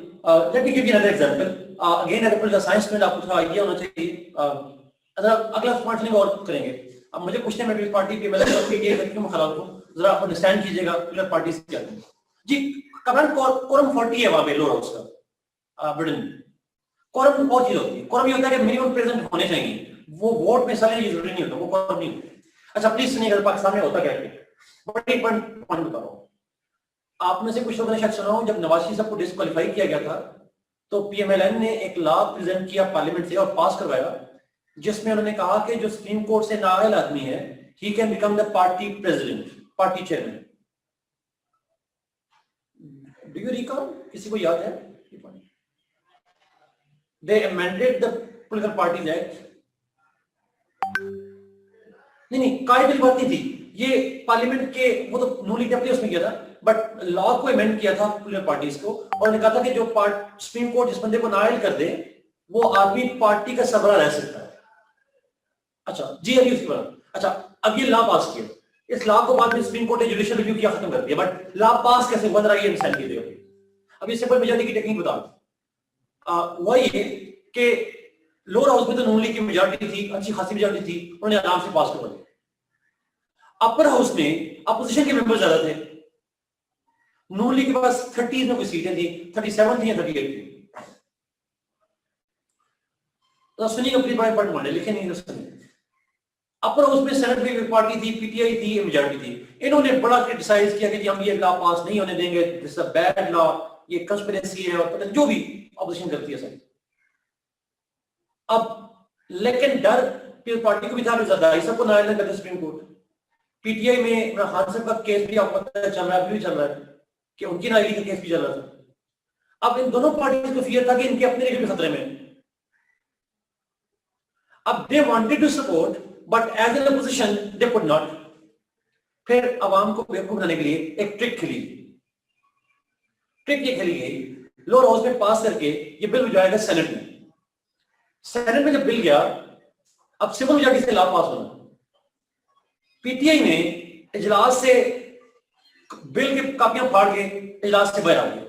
Let me give you another example. Again अगर साइंस में आपको थोड़ा आइडिया होना चाहिए। अगला पॉइंट लेंगे और करेंगे। अब मुझे पूछने में पार्टी की क्यों खराब हो, जरा आप अंडरस्टैंड कीजिएगा पीपल पार्टी से क्या है जी। करंट कोरम 40 है वहां पे लोअर हाउस का ब्रिटेन में। कोरम बहुत चीज होती है। कोरम ये होता है कि मिनिमम प्रेजेंट होने चाहिए, वो वोट में सारे जरूरी नहीं होता, वो कोरम नहीं होता। अच्छा प्लीज सुनिएगा पाकिस्तान में होता क्या है, बड़ी पॉइंट बता रहा हूं। आप में से कुछ लोगों ने शायद सुना हो, जब नवाज शरीफ साहब को डिस्क्वालीफाई किया गया था तो पीएमएलएन ने एक लॉ प्रेजेंट किया पार्लियामेंट से और पास करवाया, जिसमें उन्होंने कहा कि जो सुप्रीम कोर्ट से नाअहल आदमी है he can become the party president, party chairman. Do you recall? किसी को याद है? They amended the political parties act. नहीं कायदे की बात नहीं थी, ये पार्लियामेंट के वो तो नो लीड अपने उसमें किया था, बट लॉ को अमेंड किया था पॉलिटिकल पार्टीज को, और उन्होंने कहा था कि जो सुप्रीम कोर्ट जिस बंदे को नाअहल कर दे वो आदमी पार्टी का सरबराह रह सकता है। अच्छा जी, अभी उसके बाद अच्छा अब ये लॉ पास किया, इस लॉ को बाद में सुप्रीम कोर्ट ने जुडिशियल रिव्यू किया, खत्म कर दिया, बट लॉ पास कैसे बन रहा है ये अंडरस्टैंड कीजिएगा। अब ये सिंपल मेजॉरिटी की टेक्निक बता दूं। वही है कि लोअर हाउस में तो नून लीग की मेजॉरिटी थी, अच्छी खासी मेजॉरिटी थी, उन्होंने आराम से पास करवा दिया। अपर हाउस में अपोजिशन के मेंबर ज्यादा थे, नून लीग के पास 30 में कोई सीटें थी, 37 थी या 38 थी। तो सुनिए अपनी पॉइंट माने, लिखे नहीं तो सुनिए। अपर हाउस में सेनेट में पार्टी थी, पीटीआई थी, मेजॉरिटी थी। इन्होंने बड़ा क्रिटिसाइज किया कि हम ये लॉ पास नहीं होने देंगे, this is a bad law, ये कंस्पिरेसी है, और पता जो भी अपोजिशन करती है सर। अब लेकिन डर पार्टी को भी था, ज्यादा सबको नाराज करते सुप्रीम कोर्ट। पीटीआई में इमरान खान साहब का केस भी आपको पता है चल रहा है, अभी भी चल रहा है कि उनकी नाअहली का केस भी चल रहा था। अब इन दोनों पार्टियों को फियर था कि इनके अपने लिए भी खतरे में। अब they wanted to support but as an opposition they could not. फिर अवाम को बेवकूफ बनाने के लिए एक ट्रिक खेली। ट्रिक ये खेली गई, लोअर हाउस में पास करके ये बिल जाएगा सेनेट में। सेनेट में जब बिल गया, अब सिंपल मेजॉरिटी से लॉ पास होना। पीटीआई ने इजलास से बिल की कापियां फाड़ के इजलास से बाहर आ गए।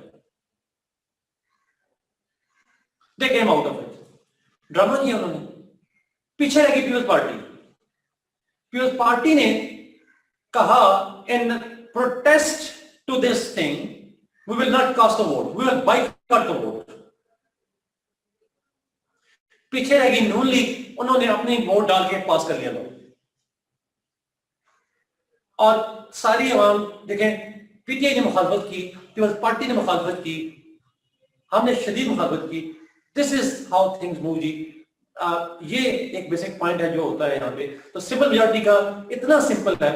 They came out of it. Drama किया उन्होंने, पीछे रह गई पीपल्स पार्टी। पीपल्स पार्टी ने कहा in protest to this thing we will not cast a vote, we will boycott the vote. पीछे रह गई नून लीग, उन्होंने अपनी वोट डाल के पास कर लिया लोग, और सारी अवाम देखें, पीटीआई ने मुखालफत की, पीपल्स पार्टी ने मुखालफत की, हमने शदीद मुखालफत की. This is how things move जी. ये एक बेसिक पॉइंट है जो होता है यहाँ पे. तो सिंपल मेजॉरिटी का इतना सिंपल है.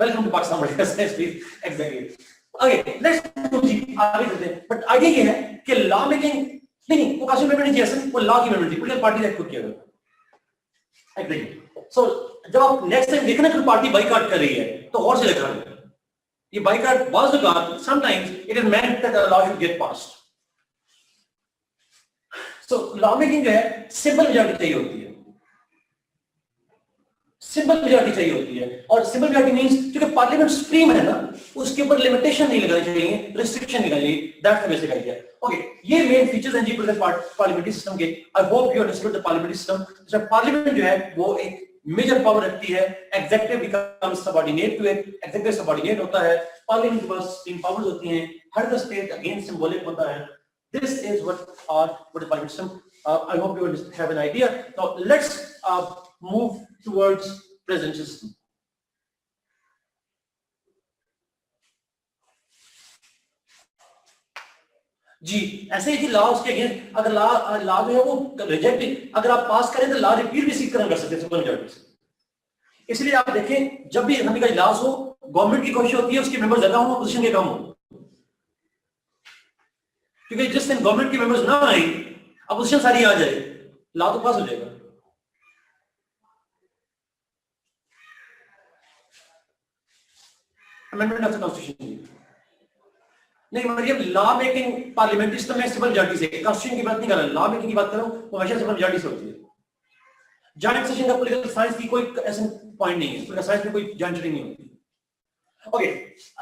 Welcome to Pakistan. Exactly. Okay, let's move जी, आगे चलते हैं. बट आइडिया ये है कि लॉ मेकिंग नहीं, वो कासिम अमेंडमेंट नहीं थी, वो लॉ की अमेंडमेंट थी, पॉलिटिकल पार्टी ने खुद किया गया. एग्जैक्टली. सो जब आप नेक्स्ट टाइम देखना कि पार्टी बाइकआउट कर रही है तो और से देखा है. ये boycott was regard, sometimes it is meant that the law should get passed. So law making जो है सिंपल मेजॉरिटी चाहिए होती है, सिंपल मेजॉरिटी चाहिए होती है. और सिंपल मेजॉरिटी मींस क्योंकि पार्लियामेंट सुप्रीम है ना, उसके ऊपर लिमिटेशन नहीं लगानी चाहिए, रिस्ट्रिक्शन नहीं लगानी चाहिए. That's the basic idea. Okay, ये मेन फीचर्स हैं जी पार्लियामेंट्री सिस्टम के. I hope you understood the parliamentary system. जब पार्लियामेंट जो है वो एक मेजर पावर रखती है, executive becomes subordinate to it, executive subordinate होता है, पार्लियामेंट के पास तीन पावर्स होती हैं, हर द स्टेट अगेन सिंबॉलिक होता है. This is what the parliament system. I hope you have an idea. Now let's move towards presidential system. जी ऐसे ही लॉ के अगेंस्ट, अगर लॉ जो है वो रिजेक्ट, अगर आप पास करें तो लॉ रिपीट भी सीख कर सकते हैं सिंपल मेजॉरिटी से. इसलिए आप देखें जब भी असेंबली का इजलास हो, गवर्नमेंट की कोशिश होती है उसके मेंबर ज्यादा हो, अपोजिशन के कम हो, क्योंकि जिस दिन गवर्नमेंट के मेंबर्स ना आए, अपोजिशन सारी आ जाए, लॉ तो पास हो जाएगा. अमेंडमेंट ऑफ द कॉन्स्टिट्यूशन नहीं, मतलब लॉ मेकिंग पार्लियामेंट्री सिस्टम में सिंपल मेजॉरिटी से, कॉन्स्टिट्यूशन की बात नहीं कर रहा, लॉ मेकिंग की बात कर रहा हूं, वो हमेशा सिंपल मेजॉरिटी से होती है. जॉइंट सेशन का पॉलिटिकल साइंस की कोई ऐसा पॉइंट नहीं है, पॉलिटिकल साइंस में कोई जॉइंट नहीं होती. ओके,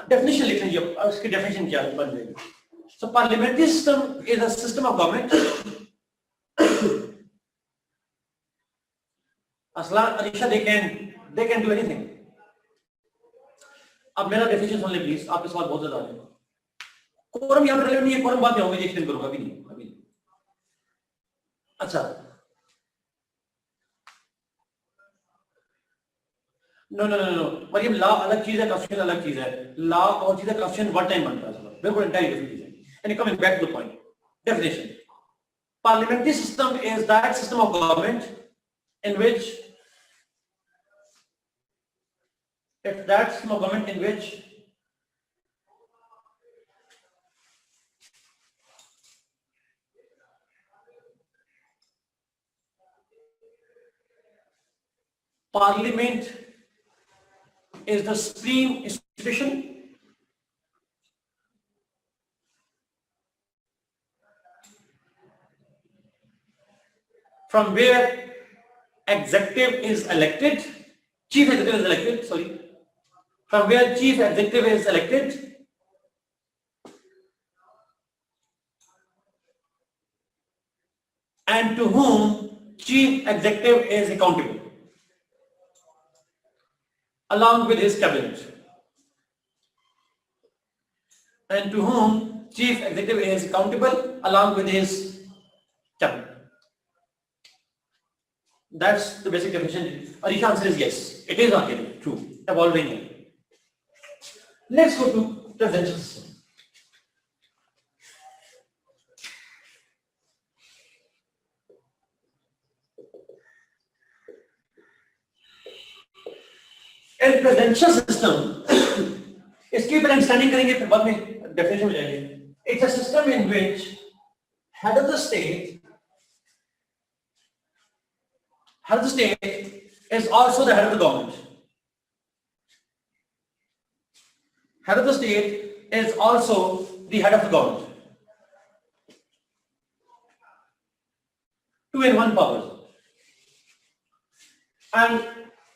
डेफिनेशन लिख लीजिए, उसकी डेफिनेशन क्या बन जाएगी. So parliamentary system is a system of government. Aslan Alisha, they can do anything. अब मेरा डेफिनेशन सुन ले प्लीज, आपके सवाल बहुत ज्यादा है. कोरम यहाँ पर नहीं है, कोरम बाद में होंगे, एक्सप्लेन करूंगा, अभी नहीं, अभी नहीं. अच्छा, नो नो नो नो, मतलब लॉ अलग चीज है, कॉन्स्टिट्यूशन अलग चीज है. लॉ और चीज है, कॉन्स्टिट्यूशन वन टाइम बनता है, बिल्कुल एंटायरली डिफरेंट चीज है. And coming back to the point, definition. Parliamentary system is that system of government in which it's that system of government in which parliament is the supreme institution from where executive is elected, chief executive is elected, sorry, from where chief executive is elected and to whom chief executive is accountable along with his cabinet, and to whom chief executive is accountable along with his cabinet. That's the basic definition. Arisha answer is yes. It is archaic, true, evolving. Let's go to presidential system. In presidential system, इसकी ऊपर understanding करेंगे, फिर बाद में definition में जाएंगे. It's a system in which head of the state is also the head of the government. Head of the state is also the head of the government. Two in one powers. And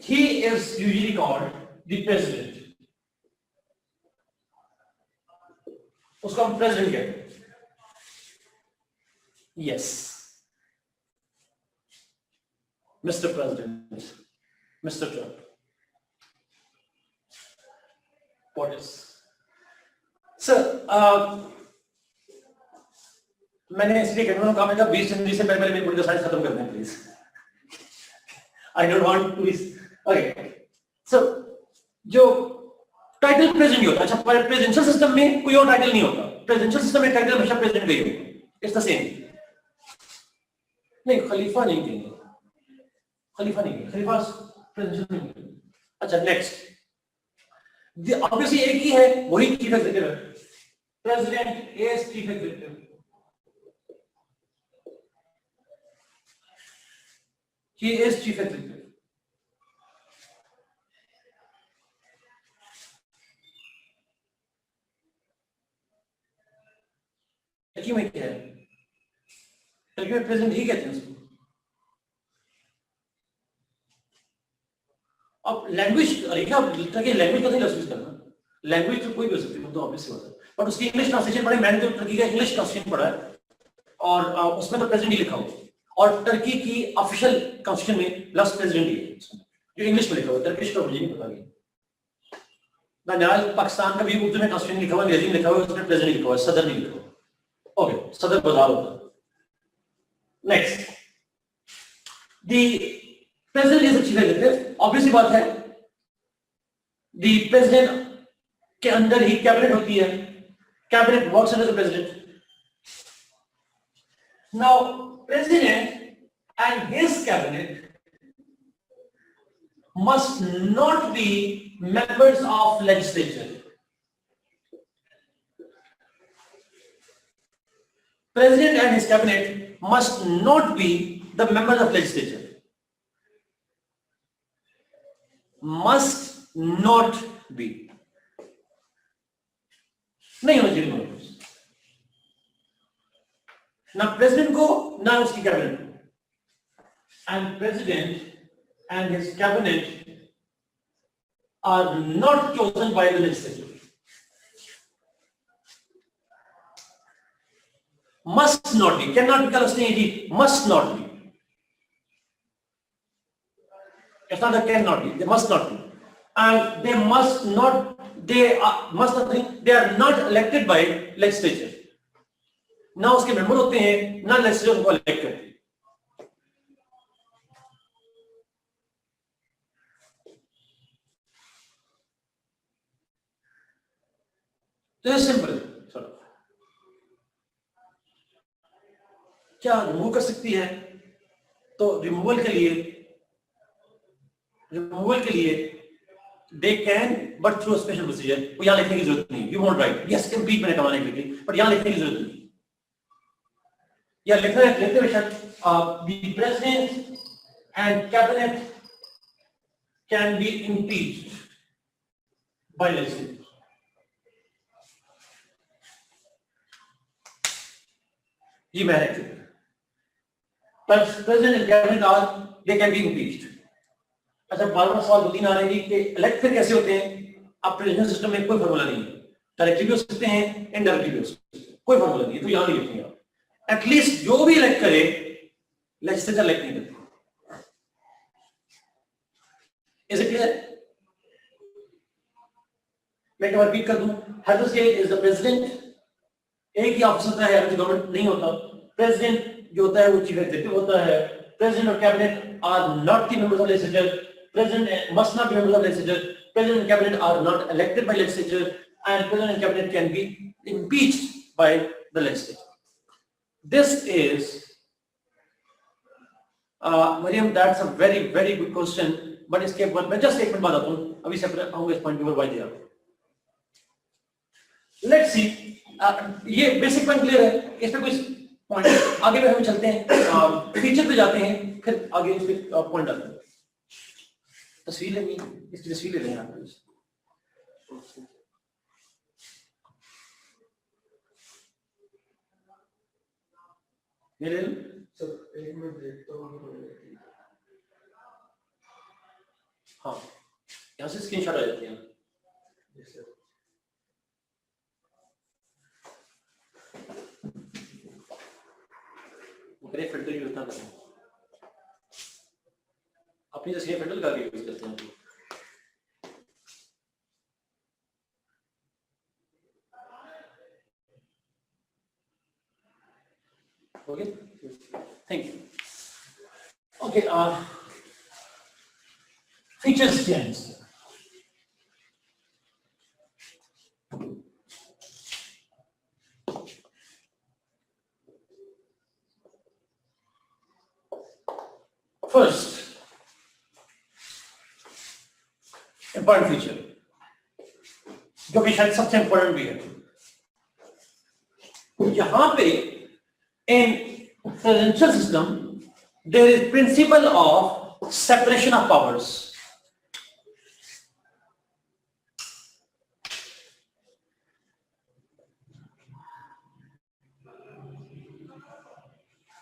he is usually called the president. उसको हम president कहते हैं. Yes. Mr. President, Mr. Trump. What is? Sir, मैंने इसलिए कहना कहा मैंने 20 जनवरी से पहले मेरी पूरी साइंस खत्म कर दें please. I don't want to. Okay. So, जो टाइटल प्रेजेंट ही होता है. अच्छा, प्रेसिडेंशियल सिस्टम में कोई और टाइटल नहीं होता. प्रेसिडेंशियल सिस्टम में टाइटल हमेशा प्रेजेंट का ही होगा. It's the same. नहीं, खलीफा नहीं कहेंगे. खलीफा नहीं कहेंगे. खलीफा प्रेसिडेंशियल नहीं कहेंगे. अच्छा, नेक्स्ट. ऑब्वियसली एक ही है, वही चीफ एग्जीक्यूटिव है. President is chief executive. He is chief executive. Turkey में क्या है? टर्की में प्रेसिडेंट ही कहते हैं उसको. अब लैंग्वेज, अरे क्या टर्की लैंग्वेज का नहीं लफ्ज करना. लैंग्वेज तो कोई भी हो सकती है, तो ऑब्वियस बात है. बट उसकी इंग्लिश ट्रांसलेशन पढ़े, मैंने तो टर्की का इंग्लिश ट्रांसलेशन पढ़ा है और उसमें तो प्रेसिडेंट ही लिखा हुआ. और टर्की की ऑफिशियल कॉन्स्टिट्यूशन में लफ्ज प्रेसिडेंट ही है, जो इंग्लिश में लिखा हुआ है. टर्किश का मुझे नहीं पता. नहीं, पाकिस्तान का भी उर्दू में कॉन्स्टिट्यूशन लिखा हुआ है, अंग्रेजी में लिखा हुआ है, उसमें प्रेसिडेंट लिखा हुआ है, सदर नहीं लिखा हुआ. ओके, सदर बाजार होता है. Next, the president is the chief executive. Obviously बात है, द प्रेसिडेंट के अंदर ही कैबिनेट होती है. Cabinet works under the president. Now President and his cabinet must not be members of legislature. President and his cabinet must not be the members of legislature. Must not be. नहीं होना चाहिए. ना president को ना उसकी cabinet को. And president and his cabinet are not chosen by the legislature. Must not be, can not be का लफ्ज नहीं है. Must not be. It's not that can not be, they must not be. And they must not, they are not elected by legislature. ना उसके member होते हैं, ना legislature उनको इलेक्ट करते हैं. तो ये सिंपल है. क्या रिमूव कर सकती है? तो रिमूवल के लिए they can, but through special procedure. वो यहां लिखने की जरूरत नहीं. You won't right yes complete मैंने कमाने के लिए, बट यहां लिखने की जरूरत नहीं. या लिखते बेशक, the president and cabinet can be impeached by legislature. ये मैंने लिखा. President and cabinet they can be impeached. अच्छा, बार-बार सवाल दो तीन आ रहे हैं कि इलेक्ट फिर कैसे होते हैं? अब प्रेसिडेंशियल सिस्टम में कोई फॉर्मूला नहीं है. डायरेक्टली भी हो सकते हैं, इनडायरेक्टली भी हो सकते हैं. कोई फॉर्मूला नहीं है, तो यहां नहीं लिखेंगे आप. एटलीस्ट जो भी इलेक्ट करे, लेजिस्लेचर इलेक्ट नहीं करती. Is it clear? मैं एक बार रिपीट कर दूं. Head of state is the president. एक ही ऑफिस होता है, गवर्नमेंट नहीं होता. प्रेसिडेंट जो होता है वो चीफ एग्जीक्यूटिव होता है. प्रेसिडेंट और cabinet are not the members of legislature. President must not be members of legislature. President and cabinet are not elected by legislature, and president and cabinet can be impeached by the legislature. This is, Mariam, that's a very very good question. But इसके बाद मैं just एक minute बाद आता हूँ. अभी से आऊँगा इस पॉइंट पर. वाई दिया. Let's see. ये बेसिक पॉइंट क्लियर है. इसमें कुछ पॉइंट आगे में हम चलते हैं, फीचर पे जाते हैं, फिर आगे इस पे पॉइंट आते हैं. तस्वीर लेनी, इसकी तस्वीर ले लें आप. ये ले लो. सब एक मिनट देखता हूँ. हाँ, यहाँ से स्क्रीनशॉट आ जाती है. वो फिल्टर यूज ना करें. अपनी तस्वीर फिल्टर करके यूज करते हैं. Okay, thank you. Okay, features change. First, important feature, जो कि शायद सबसे important भी है, यहाँ पे in presidential system there is principle of separation of powers.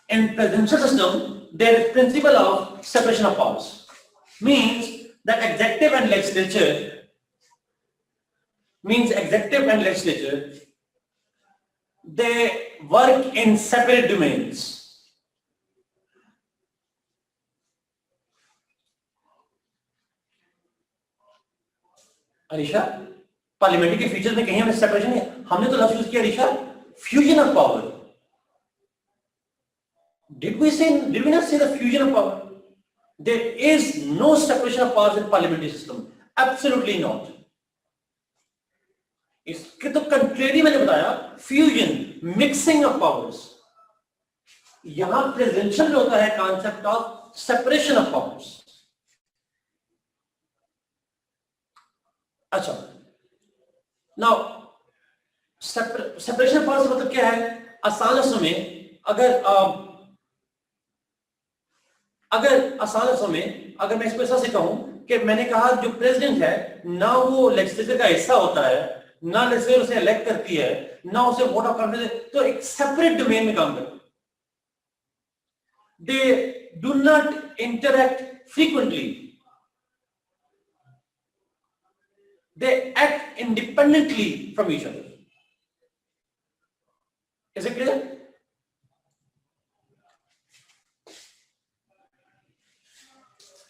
In presidential system, there is principle of separation of powers. Means that executive and legislature, they work in separate domains. Alisha, parliamentary के features में कहीं हमें separation नहीं है, हमने तो लफ्ज use किया Alisha, fusion of power. Did we not say the fusion of power? There is no separation of powers in parliamentary system. Absolutely not. इसके तो कंट्रेरी मैंने बताया, फ्यूजन, मिक्सिंग ऑफ पावर्स. यहां प्रेसिडेंशियल में होता है concept of separation of powers. अच्छा, now separation of powers मतलब क्या है? आसान लफ्जों में अगर मैं इसको ऐसा से कहूं कि मैंने कहा जो प्रेसिडेंट है ना वो लेजिस्लेचर का हिस्सा होता है, ना लेजिस्लेचर उसे इलेक्ट करती है, ना उसे वोट ऑफ कॉन्फिडेंस, तो एक सेपरेट डोमेन में काम करते हैं. They do not interact frequently, they act independently from each other. Is it clear?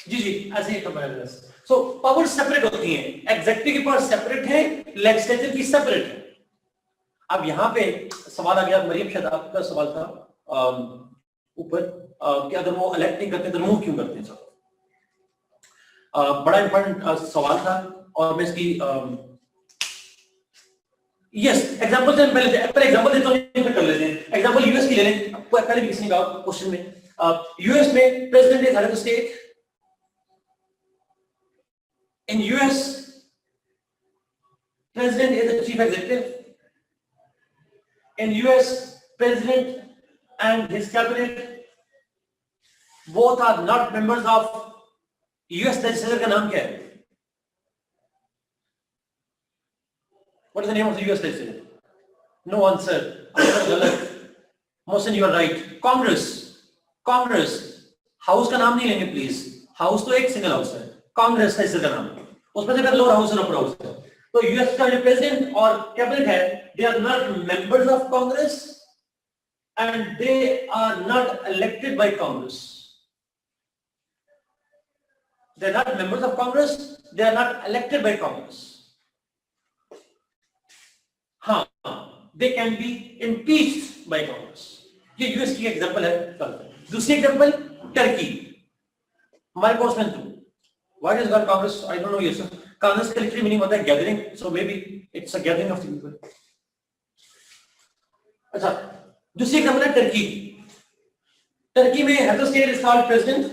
जी जी, ऐसे ही कंपेयर. सो पावर सेपरेट होती हैं, एग्जेक्टिव की पावर सेपरेट है, लेजिस्लेचर की सेपरेट है. अब यहां पे सवाल आ गया, मरियम शायद आपका सवाल था ऊपर कि अगर वो इलेक्ट नहीं करते तो रिमूव क्यों करते हैं? सब बड़ा इंपॉर्टेंट सवाल था और मैं इसकी यस एग्जांपल से पहले एग्जांपल देता हूं, फिर कर लेते हैं. एग्जांपल यूएस की ले लें. पहले भी किसी ने कहा क्वेश्चन में, यूएस में president is head of the state. In US, president is the chief executive. In US, president and his cabinet both are not members of US legislature. का नाम क्या है? What is the name of the US legislature? No answer. Mohsin, you are right. Congress. House का नाम नहीं लेंगे please. House तो एक सिंगल हाउस है. कांग्रेस है इसका नाम, उसमें से लोअर हाउस और अपर हाउस है. तो यूएस का जो प्रेसिडेंट और कैबिनेट है, they are not members of Congress and they are not elected by Congress. They are not members of Congress, they are not elected by Congress. हाँ, they can be impeached by Congress. ये US की example है. दूसरी example Turkey. हमारे course में Why does God Congress? I don't know. Yes, Congress का literally meaning होता है gathering. So maybe it's a gathering of the people. अच्छा, दूसरी एग्जांपल है टर्की. टर्की में head of state is called president.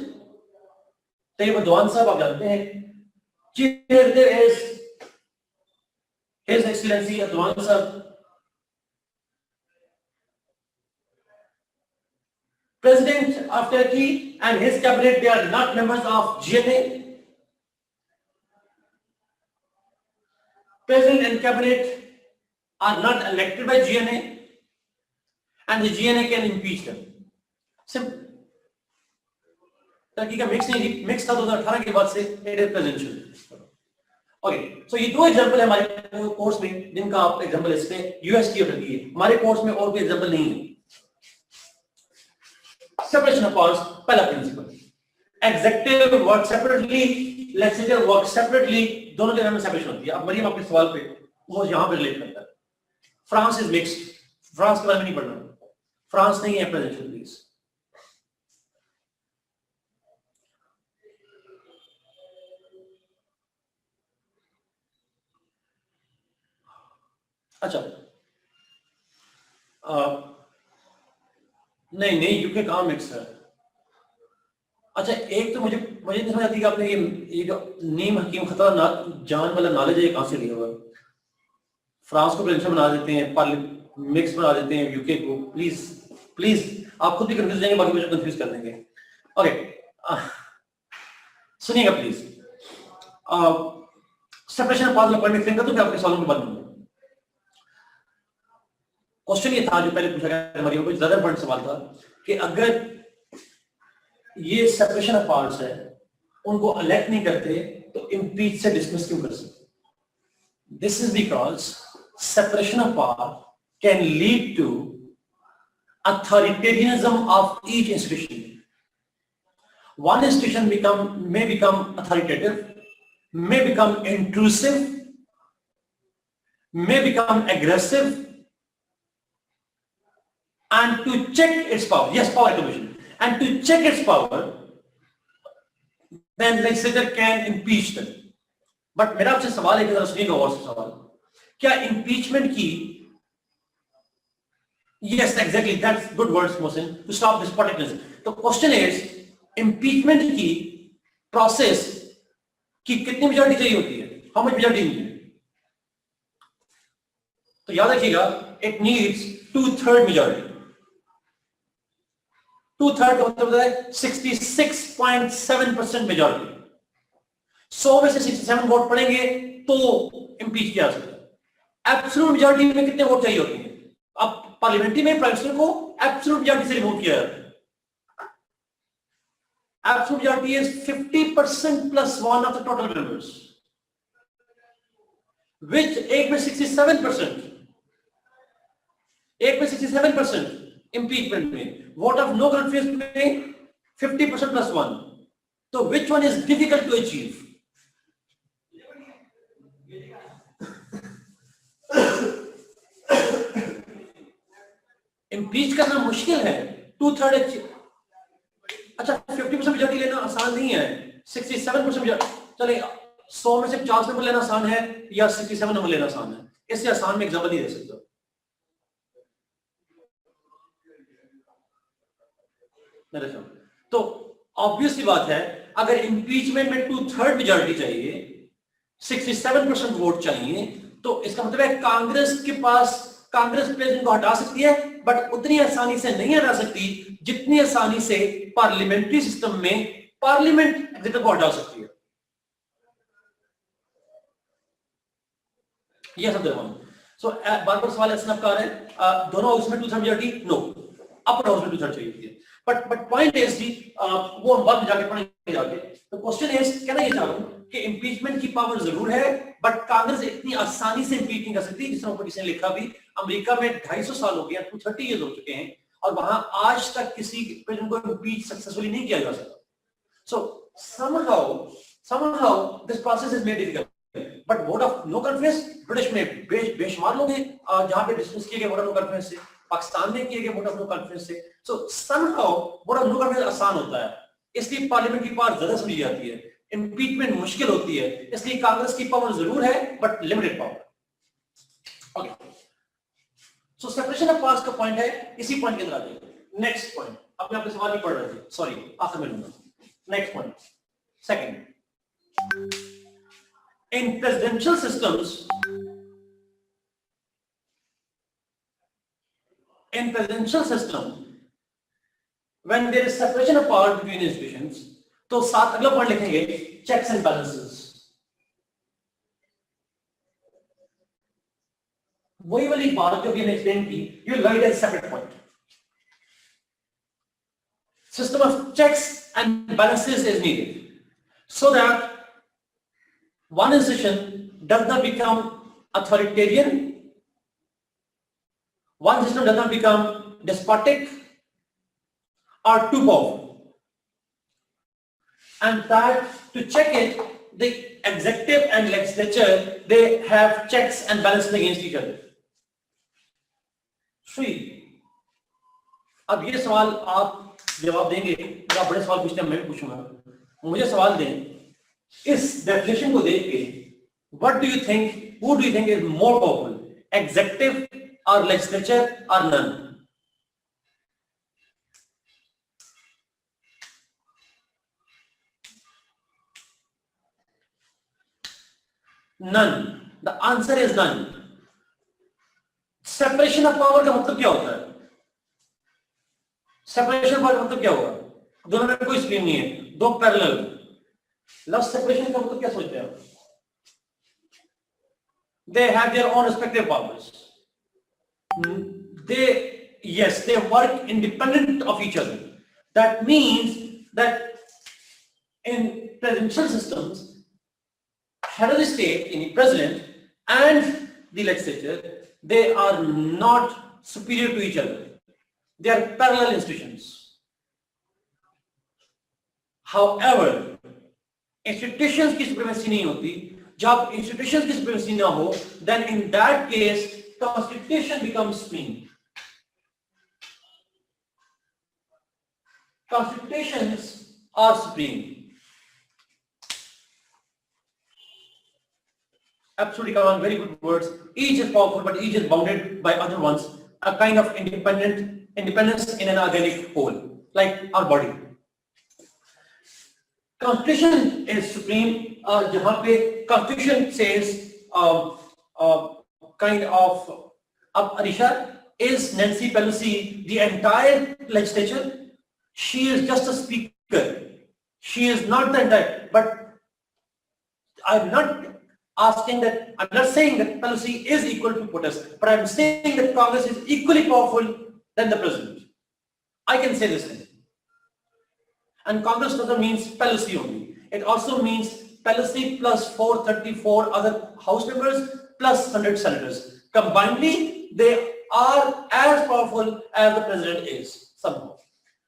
Tayyip Erdogan साहब आप जानते हैं. Chief executive is his excellency Erdogan साहब. President of Turkey and his cabinet, they are not members of GNA. President and cabinet are not elected by GNA, and the GNA can impeach them. Simple. Turkey का mix था 2018 के बाद से it is presidential. Okay, सो ये दो example है हमारे course में जिनका आप एग्जांपल इसमें यूएस की और टर्की है. हमारे कोर्स में और कोई एग्जांपल नहीं है. सेपरेशन ऑफ पावर्स, पहला principle. Executive work separately, legislature work separately. दोनों जगह में सेपरेशन होती है. अब मरियम आपके सवाल पे वो यहां पे रिलेट करता है. France is mixed. फ्रांस के बारे में नहीं पढ़ना. फ्रांस नहीं है प्रेसिडेंशियल प्लीज। अच्छा नहीं नहीं, यूके कहाँ मिक्स है। अच्छा एक तो मुझे मुझे नहीं समझ आती कि आपने ये जो नीम हकीम खतरा जान वाला नॉलेज है कहाँ से लिया हुआ। फ्रांस को प्रेसिडेंशियल बना देते हैं, मिक्स बना देते हैं यूके को। प्लीज प्लीज आप खुद भी कंफ्यूज जाएंगे, बाकी मुझे कंफ्यूज कर देंगे। ओके सुनिएगा please. Separation of powers point explain कर दूं, आपके सवालों के बाद दूंगा। क्वेश्चन ये था जो पहले पूछा गया हमारी कुछ ज्यादा इंपॉर्टेंट सवाल था कि अगर ये सेपरेशन ऑफ पावर्स है उनको इलेक्ट नहीं करते तो इम्पीच से डिसमिस क्यों कर सकते? This is because separation of power can lead to authoritarianism of each institution. One institution may become authoritative, may become intrusive, may become aggressive, and to check its power, yes, power acquisition, and to check its power, then legislature can impeach them. But मेरा आपसे सवाल है कि जरा सुनिएगा और सवाल, क्या impeachment की Yes, exactly. That's good words, Mohsin, to stop this politicalism. The question is, impeachment की process की कितनी majority चाहिए होती है? How much majority needed? तो याद रखिएगा, it needs 2/3 majority. 2/3 का मतलब है 66.7% majority. 100 में से 67 वोट पड़ेंगे तो impeach किया जा सकता है। Absolute majority में कितने वोट चाहिए होते हैं? अब पार्लियामेंट्री में प्राइम मिनिस्टर को एब्सोल्यूट मेजॉरिटी से रिमूव किया जाता है। Absolute majority is 50% plus 1 of the total members, which एक में 67%, एक में 67% इंपीचमेंट में, वोट ऑफ नो कॉन्फिडेंस में 50% प्लस 1, तो which one is difficult to achieve? Impeach करना मुश्किल है, 2/3। अच्छा 50% मेजॉरिटी लेना आसान नहीं है, 67% मेजॉरिटी, चले 100 में से 50 नंबर लेना आसान है या 67 नंबर लेना आसान है? इससे आसान में एग्जाम्पल नहीं दे सकता। तो ऑब्वियसली बात है, अगर इम्पीचमेंट में 2/3 मेजॉरिटी चाहिए, 67% वोट चाहिए, तो इसका मतलब है कांग्रेस के पास, कांग्रेस प्रेसिडेंट को हटा सकती है, बट उतनी आसानी से नहीं हटा सकती जितनी आसानी से पार्लियामेंट्री सिस्टम में पार्लियामेंट एग्जीक्यूटिव को हटा सकती है। ये सब सो बार बार सवाल ऐसा आपका आ रहा है, दोनों हाउस में 2/3 मेजॉरिटी, नो, अपर हाउस में 2/3 चाहिए। बट पॉइंट इज जी, वो हम बाद में जाके पढ़ेंगे जाके। तो क्वेश्चन इज, कहना ये चाह रहा हूं कि इंपीचमेंट की पावर जरूर है, बट कांग्रेस इतनी आसानी से इंपीच नहीं कर सकती। जिस तरह किसी ने लिखा भी, अमेरिका में 250 साल हो गए, 230 ईयर्स हो चुके हैं, और वहां आज तक किसी प्रेसिडेंट को इंपीच सक्सेसफुली नहीं किया जा सका। सो somehow this process is made difficult. But vote of no confidence British में बेशुमार लोग हैं जहां पे डिस्कस किए गए वोट ऑफ नो कॉन्फिडेंस से, पाकिस्तान में किए गए वोट ऑफ नो कॉन्फिडेंस से। So somehow vote of no confidence आसान होता है, इसलिए पार्लियामेंट की पावर ज्यादा समझी जाती है, इंपीचमेंट मुश्किल होती है, इसलिए कांग्रेस की पावर जरूर है but limited power. Okay, so separation of powers का पॉइंट है, इसी पॉइंट के अंदर आ जाइए। नेक्स्ट पॉइंट, अपने आपके सवाल नहीं पढ़ रहे थे, सॉरी, आखिर में लूंगा। Next point, second, in presidential systems, when there is separation of power between institutions, तो साथ अगला पॉइंट लिखेंगे, checks and balances। वही वाली बात जो हमने एक्सप्लेन की, you will write as separate point। System of checks and balances is needed so that one institution does not become authoritarian, one system does not become despotic or too powerful, and that to check it, the executive and legislature, they have checks and balances against each other। 3, अब ये सवाल आप जवाब देंगे, आप बड़े सवाल पूछते हैं, मैं भी पूछूंगा, मुझे सवाल दें इस डेफिनेशन को देख के, what do you think, who do you think is more powerful, executive और लेजिस्लेचर और none? None. The answer is none. Separation of power का मतलब क्या होता है? सेपरेशन ऑफ पावर मतलब क्या होगा? दोनों में कोई स्क्रीन नहीं है, दो पैरेलल. लव सेपरेशन का मतलब क्या सोचते हैं आप? They have their own respective powers. They work independent of each other. That means that in presidential systems, head of the state, any president, and the legislature, they are not superior to each other. They are parallel institutions. However, institutions की supremacy नहीं होती. जब institutions की supremacy ना हो, then in that case, constitution becomes supreme. Constitutions are supreme. Absolutely, come on, very good words. Each is powerful, but each is bounded by other ones. A kind of independence in an organic whole, like our body. Constitution is supreme. जहाँ पे Constitution says kind of. अब Arisha, is Nancy Pelosi the entire legislature? She is just a speaker. She is not the entire. But I'm not asking that. I'm not saying that Pelosi is equal to POTUS, but I'm saying that Congress is equally powerful than the president. I can say this thing. And Congress doesn't mean Pelosi only. It also means Pelosi plus 434 other House members plus 100 senators. Combinedly, they are as powerful as the president is somehow.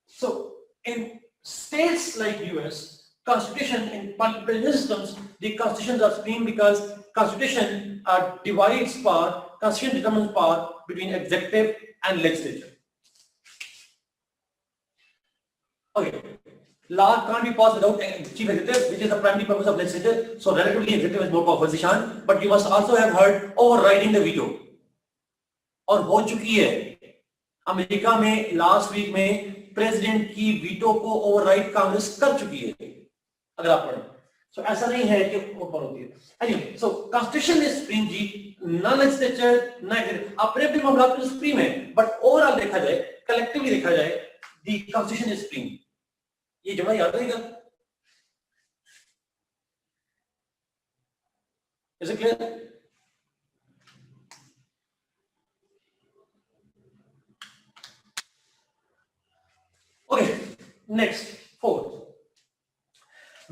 So, in states like US, Constitution in parliamentary systems, the constitutions are supreme because Constitution divides power. Constitution determines power between executive and legislature. Okay. Law can't be passed without chief executive, which is the primary purpose of legislature. So relatively, executive is more powerful, Zishan. But you must also have heard overriding the veto. और हो चुकी है America में last week में president की veto को override Congress कर चुकी है, अगर आप पढ़ें. सो ऐसा नहीं है कि ऊपर होती है. Anyway, so constitution is supreme जी, ना लेजिस्लेचर ना अपने अपने मामला में सुप्रीम है, बट ओवरऑल देखा जाए, कलेक्टिवली देखा जाए, द कॉन्स्टिट्यूशन इज सुप्रीम. ये जुमला याद रहेगा. Is it clear? Okay, next, fourth.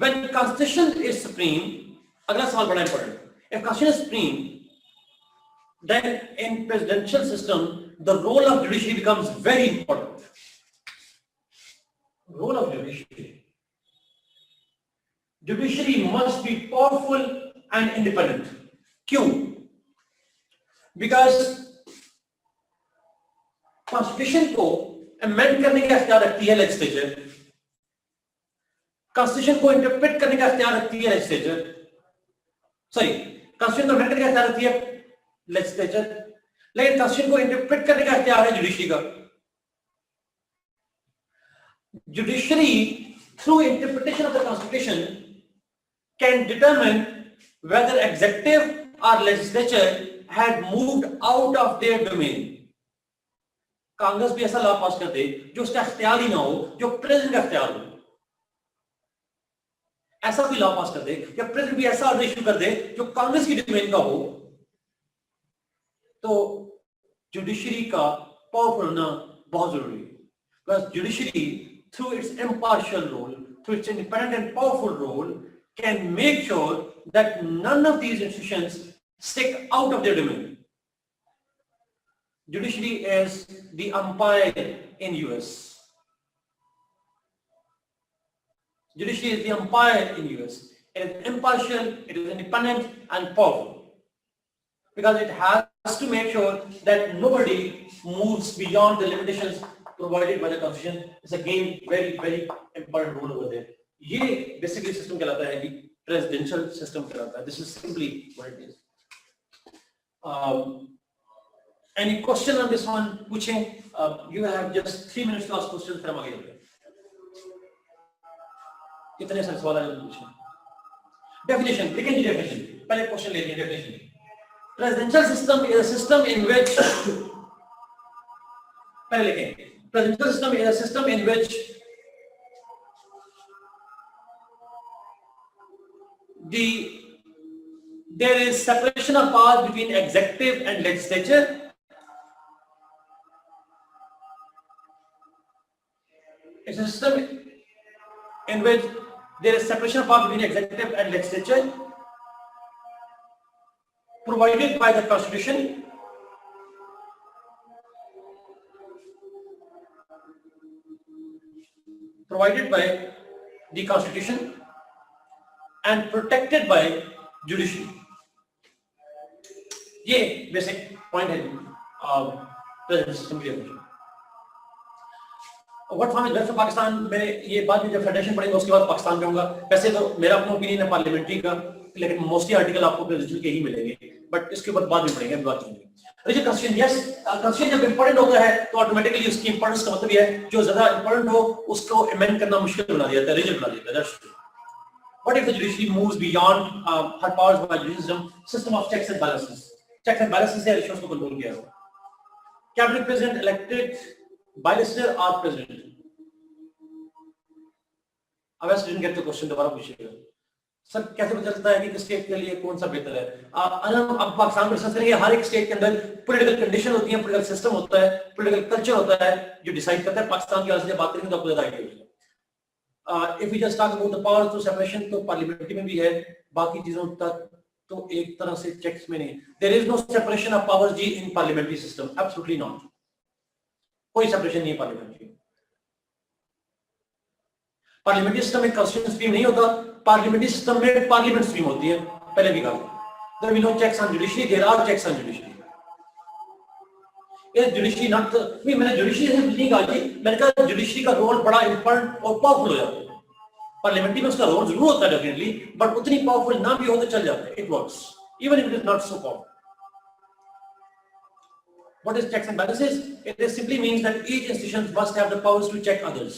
When constitution is supreme, अगला सवाल बड़ा important. If constitution is supreme, then in presidential system, the role of judiciary becomes very important. Role of judiciary. Judiciary must be powerful and independent. क्यों? Because constitution को amend करने का इख्तियार रखती है लेजिस्लेचर. कॉन्स्टिट्यूशन को इंटरप्रेट करने का इख्तियार रखती है लेजिस्लेचर. सॉरी, कॉन्स्टिट्यूशन को अमेंड करने का इख्तियार रखती है लेजिस्लेचर, लेकिन कॉन्स्टिट्यूशन को इंटरप्रेट करने का इख्तियार है जुडिशरी का. Judiciary through interpretation of the constitution can determine whether executive or legislature had moved out of their domain. Congress भी ऐसा लॉ पास कर दे जो उसका इख्तियार ही ना हो, जो प्रेसिडेंट का इख्तियार हो. ऐसा भी लॉ पास कर दे या प्रेसिडेंट भी ऐसा ऑर्डर इशू कर दे जो कांग्रेस की डोमेन का हो, तो जुडिशरी का पावरफुल होना बहुत जरूरी है. Because judiciary through its impartial role, through its independent and powerful role, can make sure that none of these institutions stick out of their domain. Judiciary is the umpire in US. Judiciary is the umpire in US. It is impartial, it is independent and powerful. Because it has to make sure that nobody moves beyond the limitations provided by the constitution is again very important rule over there. ये basically system कहलाता है कि presidential system कहलाता है. This is simply what it is. Any question on this one? पूछें. You have just 3 minutes to ask questions. फिर हम आगे चलते हैं. कितने सारे सवाल आए पूछें. Definition. लिखें जी definition. पहले क्वेश्चन ले लीजिए definition. Presidential system is a system in which पहले लिखें. Presidential system is a system in which there is separation of powers between executive and legislature. It's a system in which there is separation of power between executive and legislature, provided by the Constitution, and protected by judiciary. ये basic point है presidential system की definition. What form is best for Pakistan में ये बात में जब federation पढ़ेंगे उसके बाद पाकिस्तान जाऊंगा. वैसे तो मेरा अपना ओपिनियन है पार्लियामेंट्री का, लेकिन मोस्टली आर्टिकल आपको प्रेसिडेंशियल के ही मिलेंगे, बट इसके बाद में पढ़ेंगे. बात करेंगे रिजिड कॉन्स्टिट्यूशन. यस, कॉन्स्टिट्यूशन जब इंपॉर्टेंट होता है तो ऑटोमेटिकली उसकी इंपॉर्टेंस का मतलब ये है जो ज्यादा इंपॉर्टेंट हो उसको अमेंड करना मुश्किल बना दिया जाता है, रिजिड बना दिया जाता है. What if the judiciary moves beyond her powers by judicial system of checks and balances? Checks and balances से इलेक्शंस को कंट्रोल किया होगा. Cabinet president elected by listener or president? अब ऐसे didn't get the question, दोबारा पूछिएगा. Sir कैसे पता चलता है कि किस स्टेट के लिए कौन सा बेहतर है? अब पाकिस्तान में रिसर्च करेंगे, हर एक स्टेट के अंदर पॉलिटिकल कंडीशन होती है, पॉलिटिकल सिस्टम होता है, पॉलिटिकल कल्चर होता है जो डिसाइड करता है. पाकिस्तान की हालत से बात करेंगे तो आपको ज्यादा आइडिया होगा. If we just talk about the power through separation, तो पार्लियामेंट्री में भी है, बाकी चीजों तक तो एक तरह से चेक्स में नहीं. There is no separation of powers जी in parliamentary system, absolutely not. कोई सेपरेशन नहीं है पार्लियामेंट्री. पार्लियामेंट्री सिस्टम में कॉन्स्टिट्यूशन स्ट्रीम नहीं होता, पार्लियामेंट्री सिस्टम में पार्लियामेंट स्ट्रीम होती है. पहले भी कहा there will be no checks on judiciary, there are checks on judiciary. Is judiciary not the, नहीं मैंने judiciary से नहीं कहा जी, मैंने कहा judiciary का रोल बड़ा इंपॉर्टेंट और पावरफुल हो जाता है. पार्लियामेंट्री में उसका रोल जरूर होता है डेफिनेटली, बट उतनी पावरफुल ना भी हो तो चल जाता है. It works even if it is not so powerful. What is checks and balances? It simply means that each institution must have the powers to check others.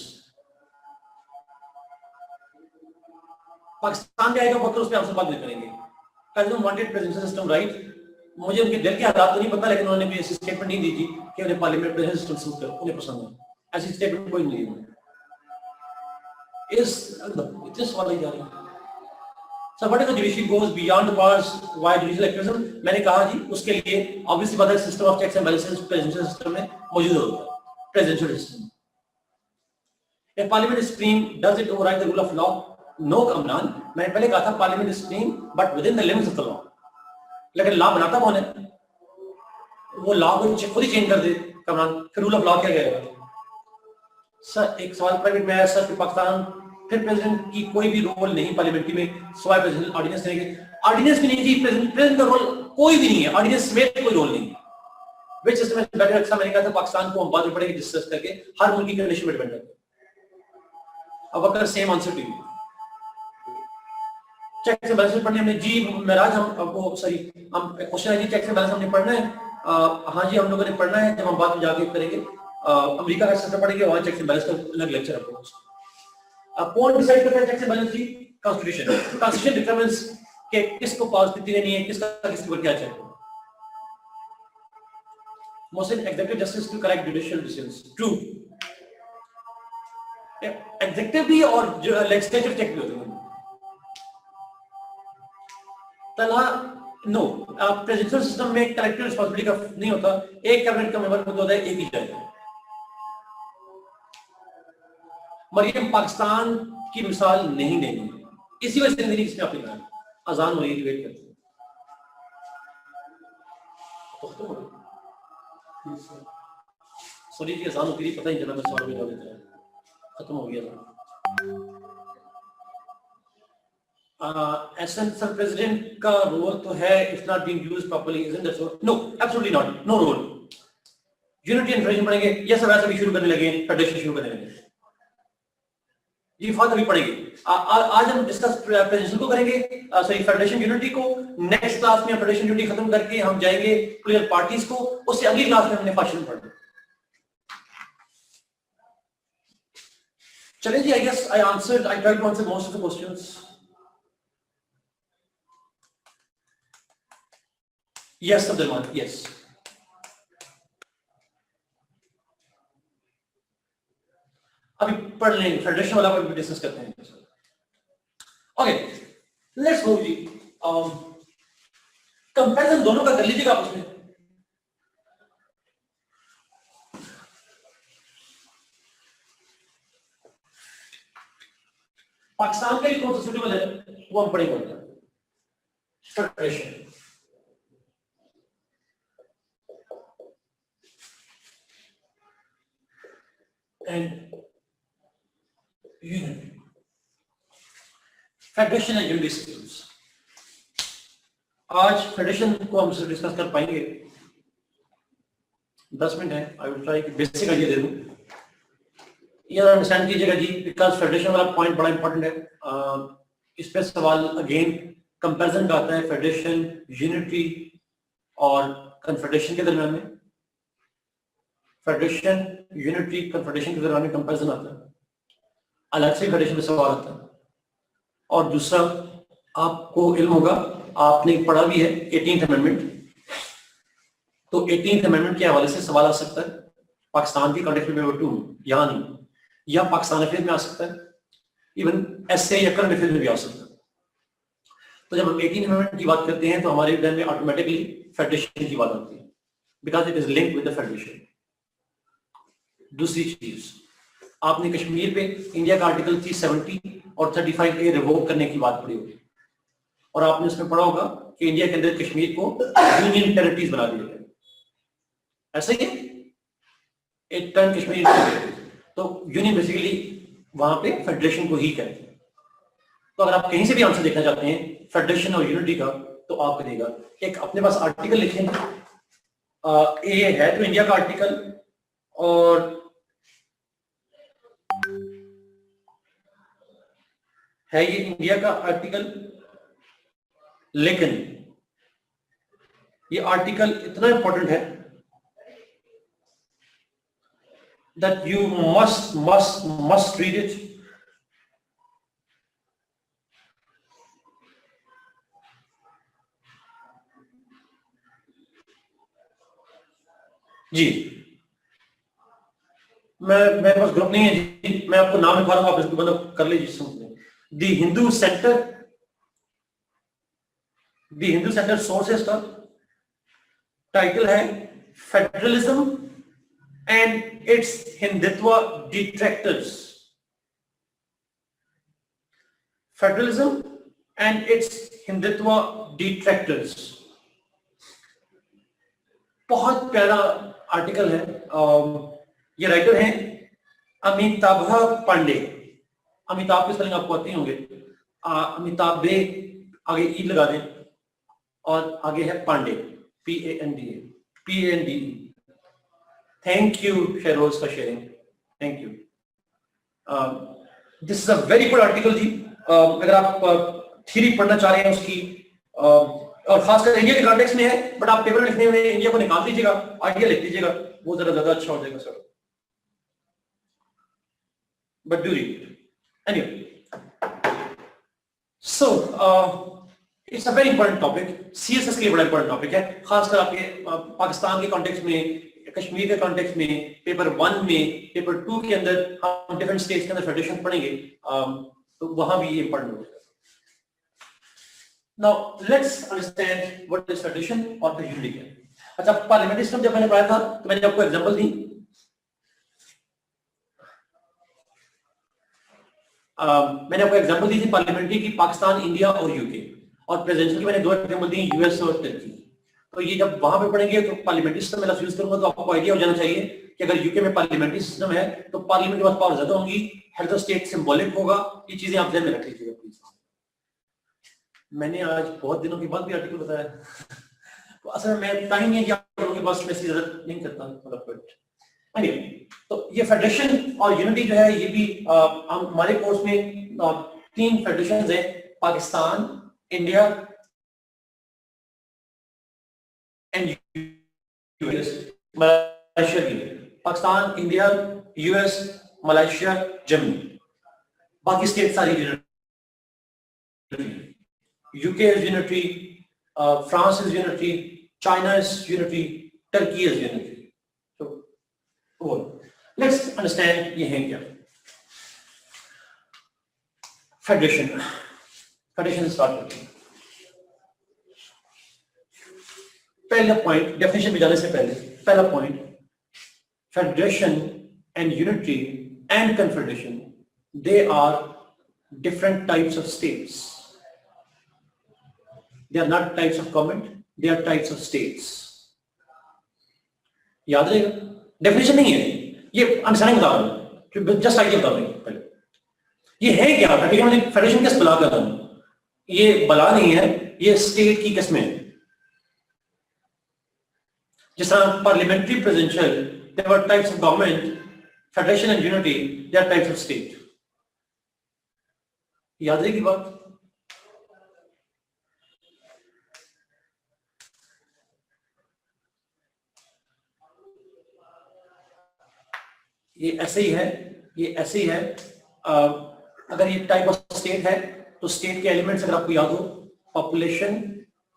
Pakistan में आएगा वक्त उस पर हमसे बात नहीं करेंगे. President wanted presidential system, right? मुझे उनके दिल के हालात तो नहीं पता, लेकिन उन्होंने भी ऐसी स्टेटमेंट नहीं दी थी कि उन्हें पार्लियामेंट प्रेसिडेंशियल सिस्टम सूट कर, उन्हें पसंद है. ऐसी स्टेटमेंट कोई नहीं दी. इस इतने सवाल ही जा रहे हैं. So what if the judiciary goes beyond the powers via judicial activism? मैंने कहा जी उसके लिए obviously बात है system of checks and balances presidential system में मौजूद होता है. Presidential system. If parliament is supreme, does it override the rule of law? No, Kamran. मैंने पहले कहा था parliament is supreme, but within the limits of the law. लेकिन law बनाता कौन है? वो लॉ को खुद ही चेंज कर दे कमरान, फिर रूल ऑफ लॉ क्या कहेगा? सर एक सवाल प्राइवेट में आया सर कि पाकिस्तान फिर प्रेसिडेंट की कोई भी रोल नहीं पार्लियामेंट्री में, सिवाय प्रेसिडेंट ऑर्डिनेंस देने के. ऑर्डिनेंस भी नहीं जी, प्रेसिडेंट का रोल कोई भी नहीं है, ऑर्डिनेंस समेत कोई रोल नहीं है. Which system is better? अच्छा मैंने कहा था पाकिस्तान को हम बाद में पढ़ेंगे डिस्कस करके, हर मुल्क की कंडीशन पर डिपेंड करता है. अब अगर same answer to you. Checks and balances पढ़ने हमने जी महराज हम वो सॉरी हम क्वेश्चन है जी चेक्स एंड बैलेंस हमने पढ़ना है. हाँ जी हम लोगों ने पढ़ना है, जब हम बाद में जाके करेंगे अमेरिका का सिस्टम पढ़ेंगे, वहां चेक्स एंड बैलेंस का अलग लेक्चर आपको. कौन डिसाइड करता है चेक्स एंड बैलेंस जी? कॉन्स्टिट्यूशन. कॉन्स्टिट्यूशन डिटरमाइंस कि किसको पावर कितनी देनी है, किसका किसके ऊपर क्या चेक होगा. Mostly executive justice to correct judicial decisions. True. Executive भी और लेजिस्लेटिव चेक भी होते हैं. नो, प्रेसिडेंशियल सिस्टम में कलेक्टिव रिस्पांसिबिलिटी का नहीं होता. एक कैबिनेट का मेंबर खुद होता है, एक ही जाएगा. मरियम पाकिस्तान की मिसाल नहीं देनी, इसी वजह से नहीं इसमें आपने कहा. अजान हो रही है, वेट करते हैं. सॉरी जी अजान होती रही, पता ही चला, मैं सवाल में देता है. खत्म हो गया. एसेंशियल प्रेसिडेंट का रोल तो है, if not being used properly, isn't that so? No, absolutely not. No role. Unity and federation पढ़ेंगे या सब ऐसे भी शुरू करने लगे, फेडरेशन शुरू करने लगे? जी फर्दर भी पढ़ेंगे। आज हम डिस्कस प्रेजेंटेशन को करेंगे, सॉरी फेडरेशन यूनिटी को। नेक्स्ट क्लास में फेडरेशन यूनिटी खत्म करके हम जाएंगे क्लियर पार्टीज को, उससे अगली क्लास में हमने फंक्शन पढ़ना। चलिए जी, I guess I tried to answer most of the questions. Yes Abdul, yes. अभी पढ़ लेंगे, फेडरेशन वाला भी डिस्कस करते हैं। ओके, लेट्स मूव जी। कंपैरिजन दोनों का कर लीजिएगा आप उसमें। पाकिस्तान के लिए कौन सा सूटेबल है वो हम पढ़ेंगे। Federation and unity, federation and unity skills. आज फेडरेशन को हम डिस्कस कर पाएंगे, 10 मिनट है। I will try basic idea दे दूं, ये अंडरस्टैंड कीजिएगा जी, बिकॉज फेडरेशन वाला पॉइंट बड़ा इंपॉर्टेंट है। इस पे सवाल अगेन कंपैरिजन का आता है फेडरेशन, यूनिटी और कन्फेडरेशन के दरमियान में। फेडरेशन, यूनिटी, कन्फेडरेशन के दरमियान में कंपैरिजन आता है, अलग से फेडरेशन में सवाल आता है। और दूसरा आपको इल्म होगा, आपने पढ़ा भी है 18th अमेंडमेंट, तो 18th अमेंडमेंट के हवाले से सवाल आ सकता है पाकिस्तान की कॉन्टेक्स्ट में पेपर 2 यहाँ नहीं, या पाकिस्तान अफेयर में आ सकता है, इवन एसए या करंट अफेयर में भी आ सकता है। तो जब हम 18th अमेंडमेंट की बात करते हैं तो हमारे ब्रेन में ऑटोमेटिकली फेडरेशन की बात आती है, because it is linked with the federation. दूसरी चीज, आपने कश्मीर पे इंडिया का आर्टिकल 370 और 35A रिवोक करने की बात पढ़ी होगी, और आपने उसमें पढ़ा होगा कि इंडिया के अंदर कश्मीर को यूनियन टेरिटरीज बना दिया गया, ऐसा ही है, एक टर्न कश्मीर, तो यूनियन बेसिकली वहां पे फेडरेशन को ही कहते हैं। तो अगर आप कहीं से भी आंसर देखना चाहते हैं फेडरेशन और यूनिटी का, तो आप करिएगा एक अपने पास आर्टिकल लिखेंगे, ए है तो इंडिया का आर्टिकल, और है ये इंडिया का आर्टिकल, लेकिन ये आर्टिकल इतना इंपॉर्टेंट है that you must read it. जी मेरे पास ग्रुप नहीं है जी, मैं आपको नाम लिखवा दूंगा, आप इसको मतलब कर लीजिए। द हिंदू सेंटर सोर्सेस का टाइटल है federalism and its Hindutva detractors. Federalism and its Hindutva detractors. बहुत प्यारा आर्टिकल है। ये राइटर हैं अमिताभ पांडे। अमिताभ की स्पेलिंग आपको आती होंगे, अमिताभ आगे ई लगा दें और आगे है Pandey, PANDE। Thank you, Shehroz, for sharing. Thank you. This is a very good article जी। अगर आप थ्योरी पढ़ना चाह रहे हैं उसकी, और खासकर इंडिया के कॉन्टेक्स्ट में है, बट आप पेपर लिखने में इंडिया को निकाल दीजिएगा, आइडिया लिख दीजिएगा, वो जरा ज्यादा अच्छा हो जाएगा sir. But do read it. Anyway, so it's a very important topic. CSS के लिए बड़ा important topic है, खासकर आपके पाकिस्तान के कॉन्टेक्स्ट में, कश्मीर के कॉन्टेक्स्ट में, पेपर 1 में, पेपर 2 के अंदर हम डिफरेंट स्टेट्स के अंदर फेडरेशन पढ़ेंगे, तो वहां भी ये इंपॉर्टेंट होगा। Now let's understand what is federation और फिर यूनिटी क्या। अच्छा, पार्लियामेंट्री सिस्टम जब मैंने पढ़ाया था तो मैंने आपको एग्जांपल दी, मैंने आपको एग्जांपल दी थी पार्लियामेंट्री की, पाकिस्तान, इंडिया और यूके, और प्रेसिडेंशियल की मैंने 2 एग्जांपल दी, यूएस और टर्की। तो ये जब वहां पे पढ़ेंगे तो पार्लियामेंट्री सिस्टम में यूज करूंगा, तो आपको आइडिया हो जाना चाहिए कि अगर यूके में पार्लियामेंट्री सिस्टम है तो पार्लियामेंट के पास पावर ज्यादा होंगी, हेड ऑफ स्टेट सिंबॉलिक होगा। ये चीजें आप ध्यान में रख लीजिएगा प्लीज। मैंने आज बहुत दिनों के बाद भी आर्टिकल बताया तो असल में मैं टाइम नहीं है कि आप लोगों के पास में इसकी जरूरत नहीं करता बट anyway, तो ये फेडरेशन और यूनिटी जो है ये भी हमारे कोर्स में 3 फेडरेशन हैं, Pakistan, India and US. Malaysia की Pakistan, India, US, Malaysia, Germany, बाकी स्टेट सारी unity, UK is unity, France is unity, China is unity, Turkey is unity. तो लेट्स अंडरस्टैंड ये है क्या फेडरेशन। फेडरेशन स्टार्ट करते हैं। पहला पॉइंट डेफिनेशन में जाने से पहले पहला point, federation and unity and confederation they are different types of states. They are not types of government, they are types of states. याद रहेगा, डेफिनेशन नहीं है ये, अंडरस्टैंडिंग बता रहा हूं, जस्ट आइडिया बता रहा हूं पहले। ये है क्या फेडरेशन? किस बला का नाम? ये बला नहीं है, ये स्टेट की किस्में हैं। जिस तरह parliamentary presidential there were types of government, federation and unity they are types of state. याद रहेगी बात? ये ऐसे ही है, ये ऐसे ही है। अगर ये टाइप ऑफ स्टेट है तो स्टेट के एलिमेंट्स अगर आपको याद हो, population,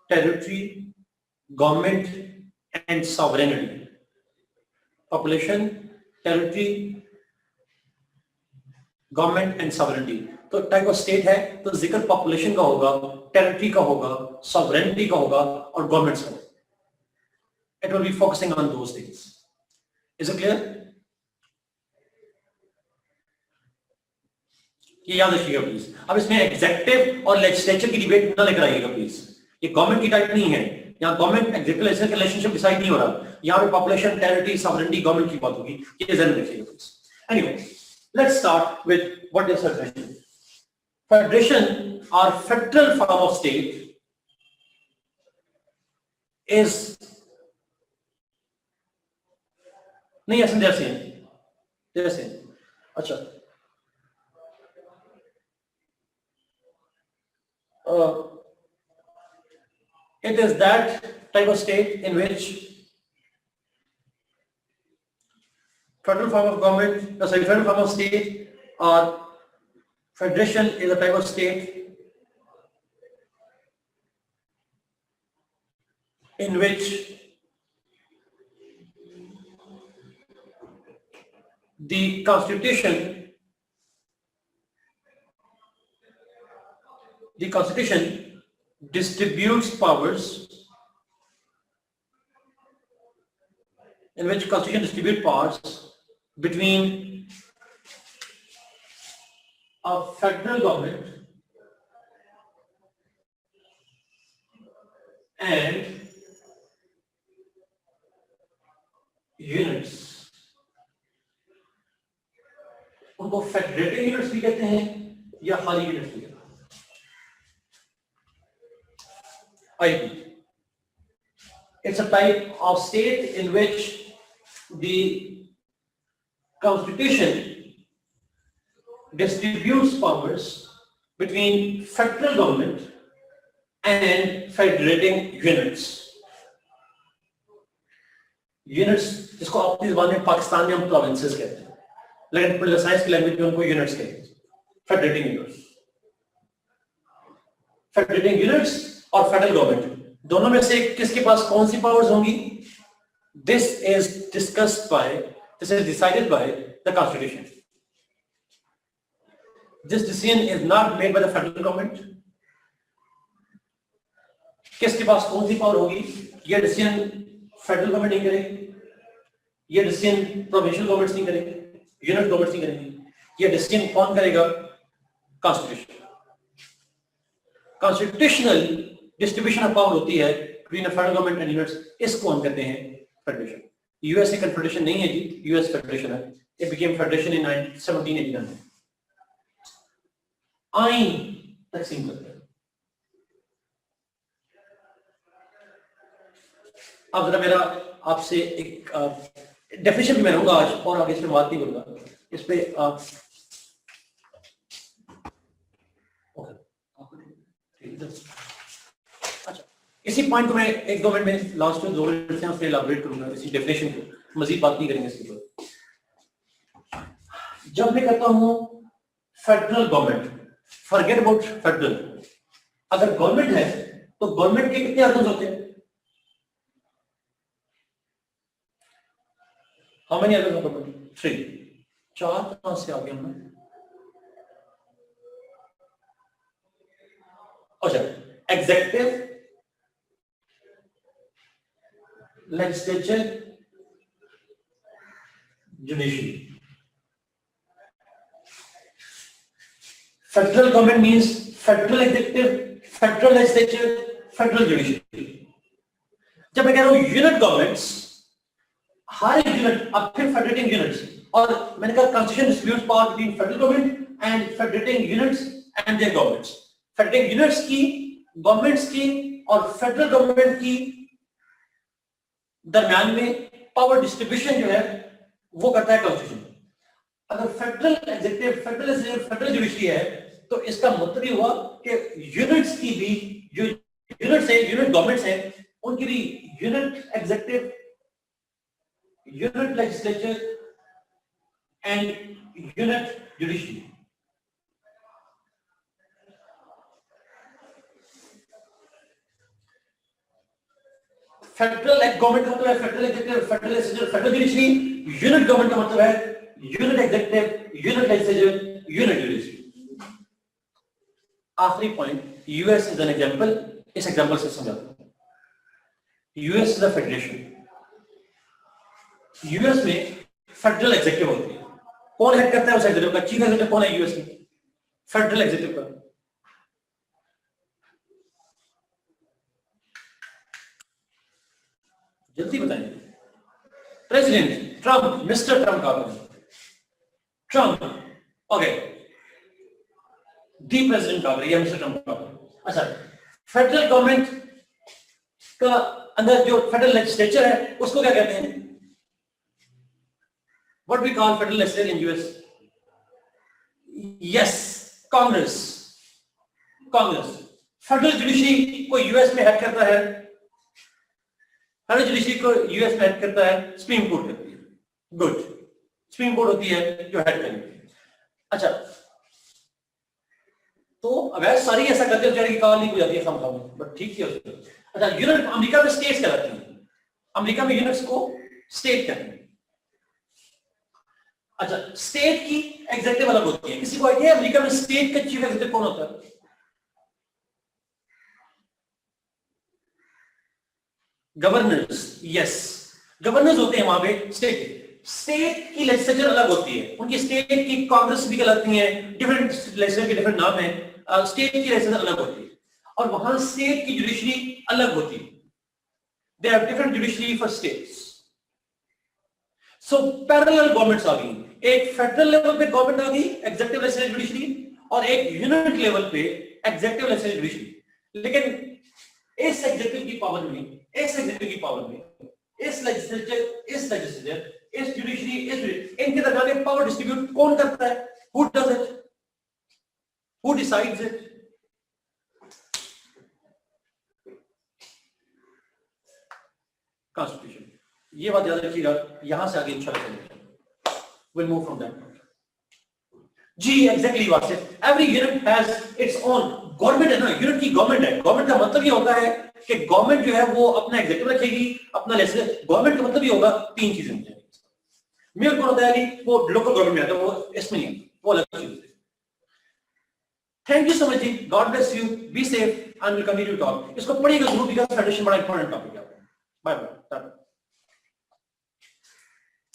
territory, government and sovereignty. Population, territory, government and sovereignty. तो टाइप ऑफ स्टेट है तो जिक्र पॉपुलेशन का होगा, टेरिटरी का होगा, सॉवरेनिटी का होगा और गवर्नमेंट्स का। It will be focusing on those things. Is it clear? ये याद रखिएगा प्लीज। अब इसमें एग्जेक्टिव और लेजिस्लेचर की डिबेट ना लेकर आइएगा प्लीज। ये गवर्नमेंट की टाइप नहीं है, यहाँ गवर्नमेंट एग्जीक्यूटिव का रिलेशनशिप डिसाइड नहीं हो रहा, यहाँ पे पॉपुलेशन, टेरिटरी, सॉवरेनिटी, गवर्नमेंट की बात होगी। ये ध्यान रखिएगा please. Anyway, let's start with what is federation. Federation or federal form of state is नहीं ऐसे जैसे अच्छा it is that type of state in which federal form of government, federal form of state or federation is a type of state in which the constitution distributes powers, in which constitution distributes powers between a federal government and units. उनको federative units भी कहते हैं या खाली units भी कहते हैं। It's a type of state in which the constitution distributes powers between federal government and federating units. Units जिसको अपनी जुबान में पाकिस्तान में हम प्रोविंसेस कहते हैं, लेकिन पॉलिटिकल साइंस की लैंग्वेज में उनको यूनिट्स कहते हैं। फेडरेटिंग यूनिट्स, फेडरेटिंग यूनिट्स और फेडरल गवर्नमेंट दोनों में से किसके पास कौन सी पावर्स होंगी? This is decided by the constitution. This decision is not made by the federal government. किसके पास कौन सी पावर होगी? यह डिसीजन फेडरल गवर्नमेंट नहीं करेगी, ये डिसीजन प्रोविंशियल गवर्नमेंट्स नहीं करेंगे, यूनिट गवर्नमेंट्स नहीं करेंगे। ये डिसीजन कौन करेगा? Constitution. Constitutional distribution of power होती है between the federal government and units. इसको हम कहते हैं फेडरेशन। यूएस एक कन्फेडरेशन नहीं है जी, यूएस फेडरेशन है। इट बिकेम फेडरेशन इन 1789। आइन तकसीम करते हैं। अब जरा मेरा आपसे एक डेफिनेशन भी मैं लूंगा आज, और आगे इस पे बात नहीं करूंगा इस पे। अच्छा, इसी पॉइंट को मैं 1-2 मिनट में लास्ट में 2 मिनट से उससे एलाबोरेट करूंगा, इसी डेफिनेशन को मजीद बात नहीं करेंगे इसके ऊपर। जब मैं कहता हूं federal government, forget about federal, अगर गवर्नमेंट है तो गवर्नमेंट के कितने आर्गन्स होते हैं? How many organs of government? 3। 4 कहां से आ गए हमें? अच्छा, executive, legislature, judiciary. Federal government means federal executive, federal legislature, federal judiciary. जब मैं कह रहा हूं यूनिट गवर्नमेंट्स, हर यूनिट, अब फिर फेडरेटिंग यूनिट्स, और मैंने कहा constitution distributes power between federal government and federating units and their governments. Federating units की, गवर्नमेंट्स की और फेडरल गवर्नमेंट की दरमियान में पावर डिस्ट्रीब्यूशन जो है वो करता है कॉन्स्टिट्यूशन। अगर federal executive, federal legislature, federal judiciary है तो इसका मतलब ये हुआ कि यूनिट्स की भी, जो यूनिट्स है, यूनिट गवर्नमेंट्स हैं, उनकी भी unit executive, unit legislature and unit judiciary. Federal government का मतलब है federal executive, federal legislature, federal judiciary. Unit government का मतलब है unit executive, unit legislature, unit judiciary. आखिरी point, US is an example. इस एग्जांपल से समझाता हूं। US is a federation. US में फेडरल एग्जीक्यूटिव होती है। कौन हेड करता है उस एग्जीक्यूटिव का? चीफ एग्जीक्यूटिव कौन है यूएस में? फेडरल एग्जीक्यूटिव का। जल्दी बताइए। प्रेसिडेंट ट्रंप, मिस्टर ट्रंप का ट्रंप, ओके। दी प्रेसिडेंट का या मिस्टर ट्रंप का। अच्छा, फेडरल गवर्नमेंट का अंदर जो फेडरल लेजिस्लेचर है उसको क्या कहते हैं? What we call federal legislature in US? Yes, Congress. Congress. Federal judiciary को यूएस में हेड करता है, फेडरल जुडिशरी को यूएस में हेड करता है सुप्रीम कोर्ट करती है। गुड, सुप्रीम कोर्ट होती है जो हेड करेगी। अच्छा, तो अवैध सारी ऐसा करते हैं बेचारे की कॉल लीक हो जाती है खामखा में, बट ठीक है उसको। अच्छा, यूनिट अमेरिका में स्टेट्स कहलाती हैं। अमेरिका में यूनिट्स को स्टेट कहते हैं। अच्छा, स्टेट की एग्जीक्यूटिव अलग होती है। किसी को आइडिया है अमेरिका में स्टेट का चीफ एग्जीक्यूटिव कौन होता है? गवर्नर्स। यस, गवर्नर्स होते हैं वहां पे स्टेट के। स्टेट की लेजिस्लेचर अलग होती है, उनकी स्टेट की कांग्रेस भी कहलाती है, डिफरेंट लेजिस्लेचर के डिफरेंट नाम है। स्टेट की लेजिस्लेचर अलग होती है और वहां स्टेट की जुडिशरी अलग होती है। They have different judiciary for states. So parallel governments आ गई। एक फेडरल लेवल पे गवर्नमेंट आ गई, एग्जीक्यूटिव लेजिस्लेटिव जुडिशरी, और एक यूनिट लेवल पे एग्जीक्यूटिव लेजिस्लेटिव जुडिशरी। लेकिन इस एग्जीक्यूटिव की पावर में, इस एग्जीक्यूटिव की पावर में, इस लेजिस्लेचर, इस लेजिस्लेचर, इस जुडिशरी, इनके दरमियान पावर डिस्ट्रीब्यूट कौन करता है? Who does it? Who decides it? Constitution. ये बात याद रखिएगा, यहां से आगे इंशाल्लाह विल मूव फ्रॉम दैट। जी exactly Wasif, every unit has its own government है ना, यूनिट की गवर्नमेंट है। गवर्नमेंट का मतलब ये होता है कि गवर्नमेंट जो है वो अपना एग्जीक्यूटिव रखेगी, अपना लेजिस्लेचर। गवर्नमेंट का मतलब ये होगा 3 चीजें होंगी। मेरे को बताया नहीं, वो लोकल गवर्नमेंट में आता है, वो इसमें नहीं, वो अलग चीज है। थैंक यू सो मच जी, God bless you, be safe and will continue talk. इसको पढ़िएगा जरूर, बिकॉज़ फेडरेशन बड़ा इंपॉर्टेंट टॉपिक है। Bye bye.